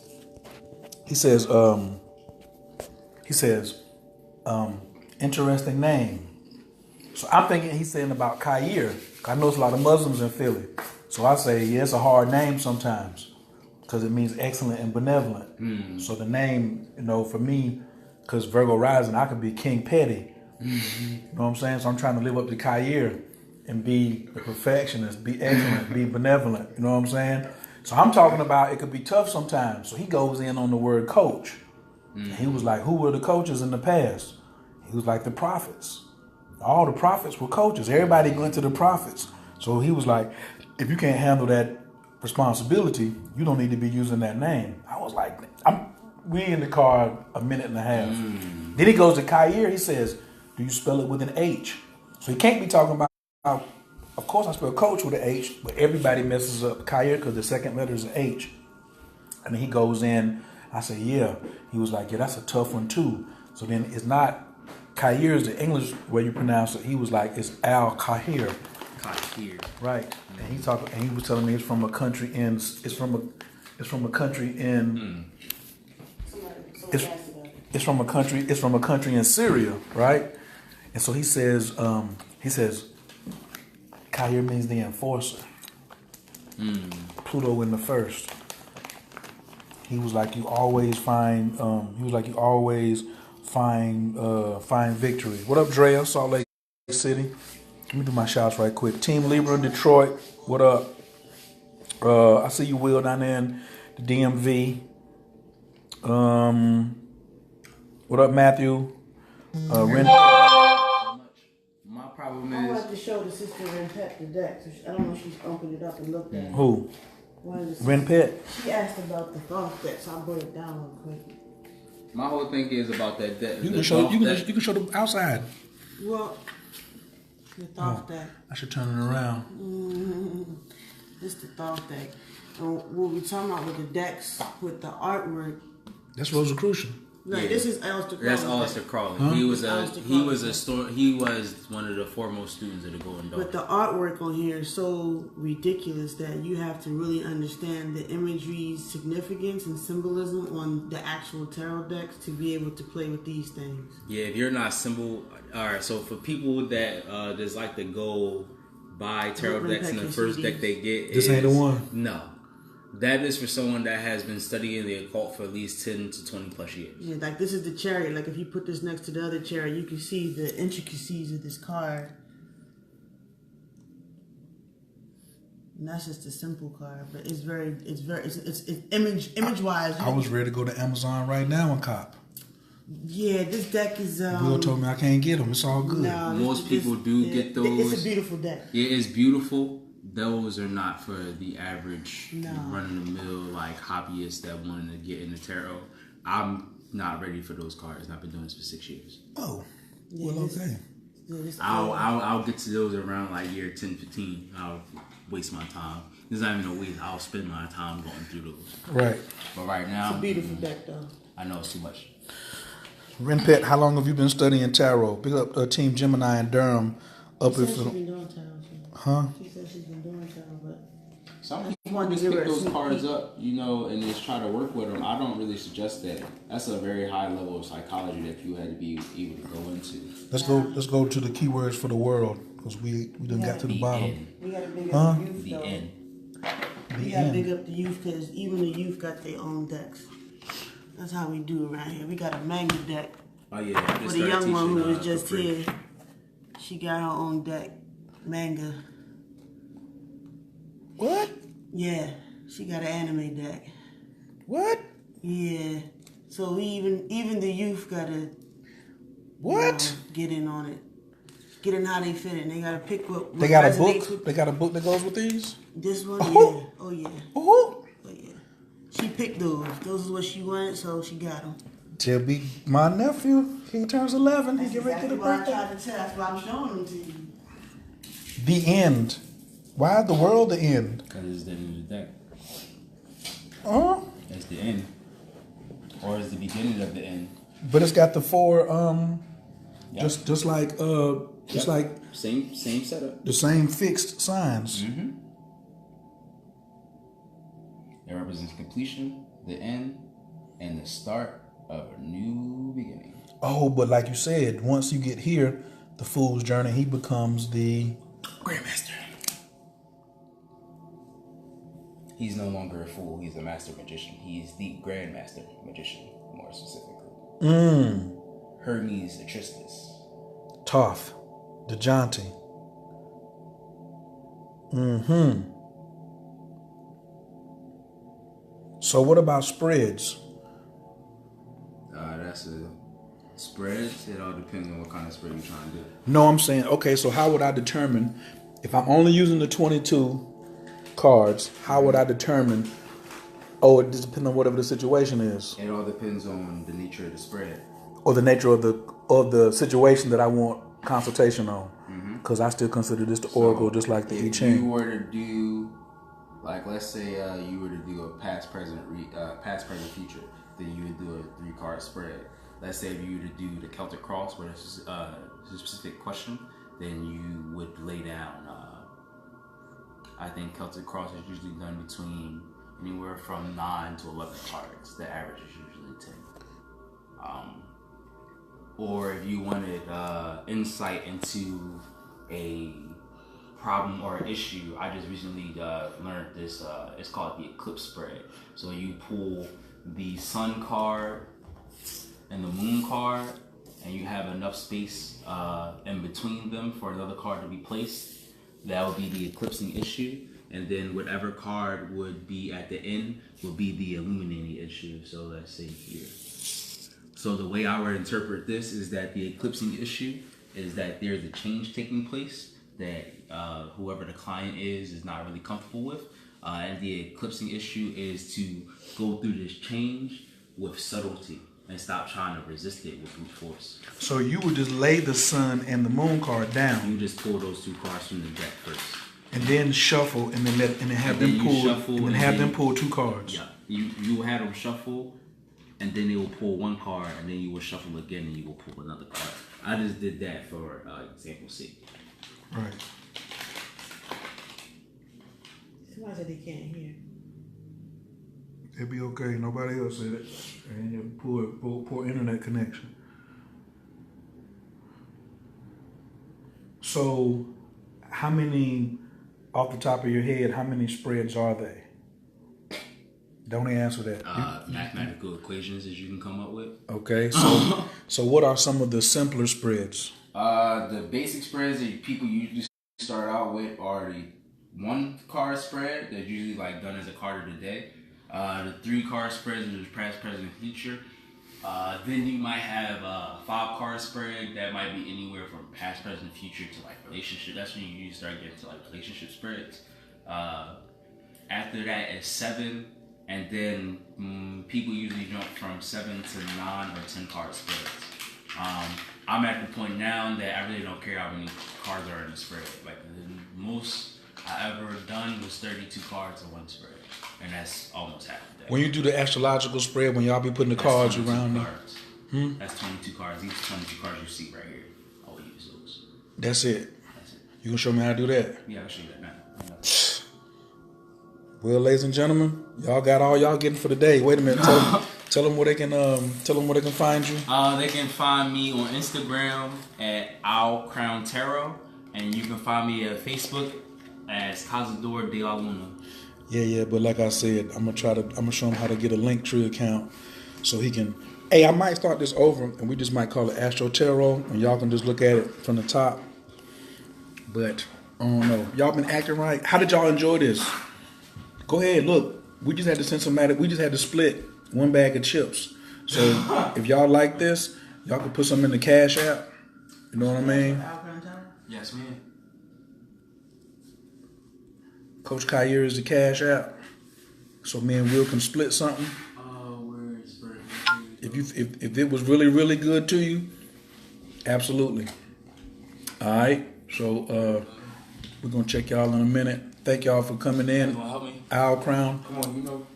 interesting name. So I'm thinking he's saying about Khayr. I know there's a lot of Muslims in Philly. So I say, yeah, it's a hard name sometimes because it means excellent and benevolent. So the name, for me, because Virgo rising, I could be King Petty. You know what I'm saying? So I'm trying to live up to Khayr and be a perfectionist, be excellent, be benevolent. You know what I'm saying? So I'm talking about it could be tough sometimes. So he goes in on the word coach. And he was like, who were the coaches in the past? He was like, the prophets. All the prophets were coaches. Everybody went to the prophets. So he was like, if you can't handle that responsibility, you don't need to be using that name. I was like, we in the car a minute and a half. Then he goes to khayr. He says, do you spell it with an H? So he can't be talking about, of course I spell coach with an H, but everybody messes up khayr because the second letter is an H. And then he goes in. I said, yeah. He was like, yeah, that's a tough one too. So then it's not khayr is the English way you pronounce it. He was like, it's al khayr. Khayr. Right. And he was telling me it's from a country in it's from a country in it's from a country in Syria, right? And so he says khayr means the enforcer. Pluto in the first. He was like you always find find victory. What up, Drea? Salt Lake City. Let me do my shots right quick. Team Libra, Detroit. What up? I see you, Will, down there in the DMV. What up, Matthew? Ren. My problem I is wanted to show the sister Ren Pet the deck. So I don't know if she's opened it up and looked at it. Who? Ren Pet. She asked about the thought deck, so I brought it down real quick. my whole thing is about that. You can show the outside. Well, the thought deck. I should turn it around. This the thought deck. And what we're talking about with the decks, with the artwork. That's Rosicrucian. Like, this is Aleister Crowley. That's Aleister Crowley. Huh? He was one of the foremost students of the Golden Dawn. But the artwork on here is so ridiculous that you have to really understand the imagery's significance and symbolism on the actual tarot decks to be able to play with these things. Yeah, if you're not symbol, all right. So for people that just like to go buy tarot decks and the first deck they get, This ain't the one. No, that is for someone that has been studying the occult for at least 10 to 20 plus years. Yeah, like this is the chariot. Like if you put this next to the other chariot, you can see the intricacies of this card. And that's just a simple card, but it's image wise. I was ready to go to Amazon right now and cop. Yeah, this deck is. Will told me I can't get them. It's all good. No, Most people do get those. It's a beautiful deck. It is beautiful. Those are not for the average No. run-of-the-mill like hobbyist that wanted to get into tarot. I'm not ready for those cards. I've been doing this for 6 years. Oh, Yeah, well, okay. I'll get to those around like year 10, 15. I'll waste my time. There's not even a waste. I'll spend my time going through those. Right. But right now, It's a beautiful deck, though. I know it's too much. Ren Pet, how long have you been studying tarot? Pick up Team Gemini and Durham. Up She if said she's been doing tarot. huh? She said she's been doing tarot, but Some just people wanted to just give her pick a those sneak cards peek. up, and just try to work with them. I don't really suggest that. That's a very high level of psychology that you had to be able to go into. Let's go to the keywords for the world because we done got to the bottom. End. we gotta big Huh? up the youth, The though. end. We gotta big up the youth because even the youth got their own decks. That's how we do around here. We got a manga deck. Oh yeah. I just For the started young one teaching, who was just for free. here, she got her own deck. Manga. What? Yeah, she got an anime deck. What? Yeah. So we even the youth gotta What? get in on it. Get in how they fit in. They gotta pick what They got a resonates book. with They got a book that goes with these. this one. Oh. Yeah. Oh yeah. Ooh. Oh yeah. She picked those. Those is what she wanted, so she got them. Tell be my nephew. He turns 11. He That's get ready to exactly the what I birthday. tried to tell. That's why I'm showing them to you. The end. Why is the world the end? Because it's the end of the deck. Huh? It's the end. Or it's the beginning of the end. But it's got the four. Yep. Just like Yep. like Same setup. the same fixed signs. Mm-hmm. It represents completion, the end, and the start of a new beginning. Oh, but like you said, once you get here, the fool's journey, he becomes the Grandmaster. He's no longer a fool. He's a master magician. He's the grandmaster magician, more specifically. Hermes Tristus. Toph, the Jonty. So what about spreads? That's a spreads. It all depends on what kind of spread you're trying to do. No, I'm saying, okay, so how would I determine, if I'm only using the 22 cards, how would I determine, it just depends on whatever the situation is? It all depends on the nature of the spread. Or the nature of the situation that I want consultation on. Because I still consider this the oracle, just like the I Ching. If you were to do, like, let's say you were to do a past, present, future, then you would do a 3-card spread. Let's say if you were to do the Celtic Cross, where it's a specific question, then you would lay down. I think Celtic Cross is usually done between anywhere from 9 to 11 cards. The average is usually 10. Or if you wanted insight into a problem or issue, I just recently learned this. It's called the eclipse spread. So you pull the sun card and the moon card, and you have enough space in between them for another card to be placed. That would be the eclipsing issue, and then whatever card would be at the end would be the illuminating issue. So let's say here. So the way I would interpret this is that the eclipsing issue is that there's a change taking place that whoever the client is not really comfortable with. And the eclipsing issue is to go through this change with subtlety and stop trying to resist it with brute force. So you would just lay the sun and the moon card down. You just pull those 2 cards from the deck first. And then shuffle and then have them pull 2 cards. Yeah. You will have them shuffle, and then they will pull 1 card, and then you will shuffle again, and you will pull another card. I just did that for example's sake. Right. Somebody said they can't hear. It'll be okay. Nobody else said it. And you poor internet connection. So, how many, off the top of your head, how many spreads are they? Don't answer that. Mathematical equations that you can come up with. Okay, so what are some of the simpler spreads? The basic spreads that people usually start out with are the 1-card spread that's usually like done as a card of the day. The 3-card spreads is past, present, future. Then you might have a 5-card spread that might be anywhere from past, present, future to like relationship. That's when you usually start getting to like relationship spreads. After that is 7, and then people usually jump from 7 to 9 or 10-card spreads. I'm at the point now that I really don't care how many cards are in the spread. Like the most I ever done was 32 cards in 1 spread, and that's almost half the day. When you do the astrological spread, when y'all be putting the cards around cards. That's 22 cards. These 22 cards you see right here, I will use those. That's it. You gonna show me how to do that? Yeah, I'll show you that now. Well, ladies and gentlemen, y'all got all y'all getting for the day. Wait a minute. Tell them where they can find you. They can find me on Instagram at Owl Crown Tarot, and you can find me at Facebook as Cazador de la Luna. Yeah, but like I said, I'm gonna show him how to get a Linktree account so he can. Hey, I might start this over, and we just might call it Astro Tarot, and y'all can just look at it from the top. But I don't know. Y'all been acting right. How did y'all enjoy this? Go ahead, look. We just had to send somebody. We just had to split 1 bag of chips. So if y'all like this, y'all can put some in the Cash App. You know what I mean? Yes, man. Coach Khayr is the Cash App. So me and Will can split something. Where is If it was really, really good to you, absolutely. All right. So we're gonna check y'all in a minute. Thank y'all for coming in. You wanna help me? Owl Crown. Come on, you know.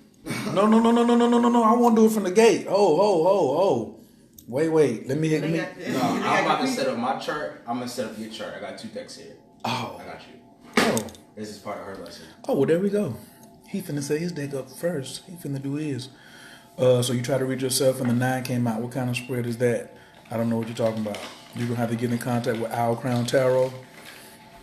No. I want to do it from the gate. Oh. Wait. Let me. No, I'm about to set up my chart. I'm gonna set up your chart. I got 2 decks here. Oh. I got you. Oh. This is part of her lesson. Oh, well, there we go. He finna set his deck up first. He finna do his. So you try to read yourself and the 9 came out. What kind of spread is that? I don't know what you're talking about. You're gonna have to get in contact with Owl Crown Tarot.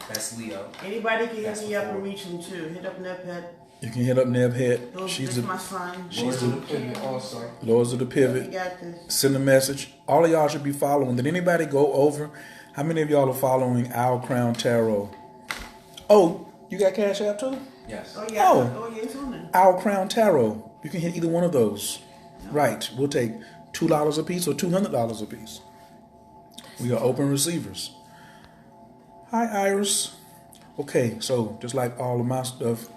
That's Leo. Anybody can hit me up and reach him too. Hit up Nephead. You can hit up Nebhead. That's my son. She's the Pivot also. Lords of the Pivot. We got this. Send a message. All of y'all should be following. Did anybody go over? How many of y'all are following Owl Crown Tarot? Oh, you got Cash App too? Yes. Oh yeah. Oh yeah, it's on there. Owl Crown Tarot. You can hit either one of those. Right. We'll take $2 a piece or $200 a piece. We are open receivers. Hi, Iris. Okay, so just like all of my stuff,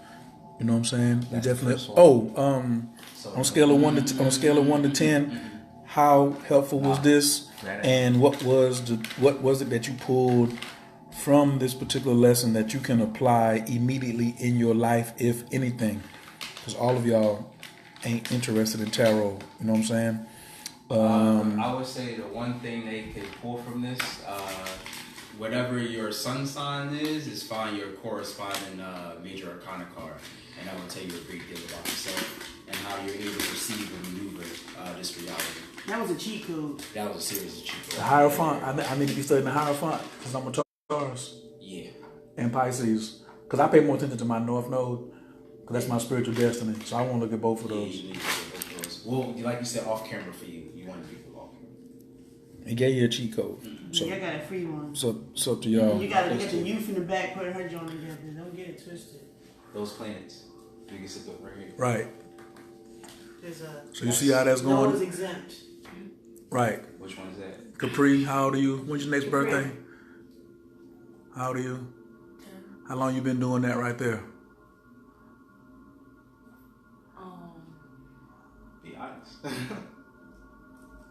you know what I'm saying? We definitely. On a scale of 1 to 10, how helpful was this? And what was it that you pulled from this particular lesson that you can apply immediately in your life, if anything? Because all of y'all ain't interested in tarot. You know what I'm saying? I would say the one thing they could pull from this, whatever your sun sign is find your corresponding major arcana card, and that will tell you a great deal about yourself and how you're able to perceive and maneuver this reality. That was a cheat code. That was a series of cheat codes. The Hierophant. I need to be studying the Hierophant because I'm a Taurus. Yeah. And Pisces. Because I pay more attention to my North Node because that's my spiritual destiny. So I want to look at both of those. Yeah, you need to look at both of those. Well, like you said, off camera for you. You want to be off camera. He gave you a cheat code. So I got a free one. So it's up to y'all. You gotta get the youth in the back, put her joint together. Don't get it twisted. Those planets. You can sit there right here. Right. There's a. So you see how that's going? Noah's exempt. Right. Which one is that? Capri, how old are you? When's your next Capri. birthday? How old are you? How long you been doing that right there? Be honest.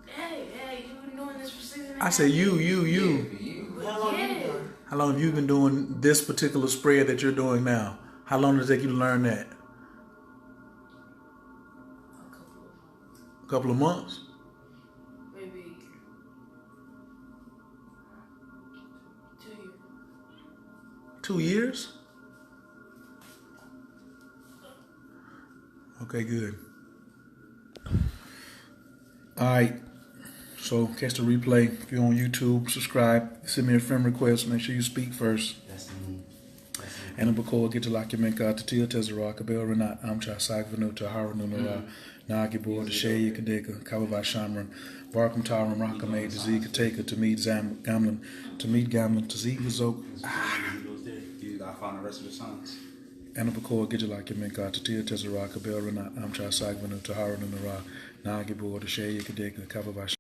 Hey, you've been doing this for 6.5 I say you. How long you done? How long have you been doing this particular spread that you're doing now? How long did it take you to learn that? A couple of months? Maybe 2 years. 2 years? Okay, good. All right. So catch the replay. If you're on YouTube, subscribe. Send me a friend request. Make sure you speak first. That's me. Ana Bakor, Gitalakimenka, Tatia Tezara, Kabel Renat, Amcha, Sagvanu, Tahara Nunara, Nagibor, Deshaya Kadeka, Kababa Shamran, Barkum Taram, Rakame, Tazi Kateka, Tamid Gamlin, Tazi Vazok. You gotta find the rest of the songs. Ana Bakor, Gitalakimenka, Tatia Tezara, Kabel Renat, Amcha, Sagvanu, Tahara Nunara, Nagibor, Deshaya Kadeka, Kababa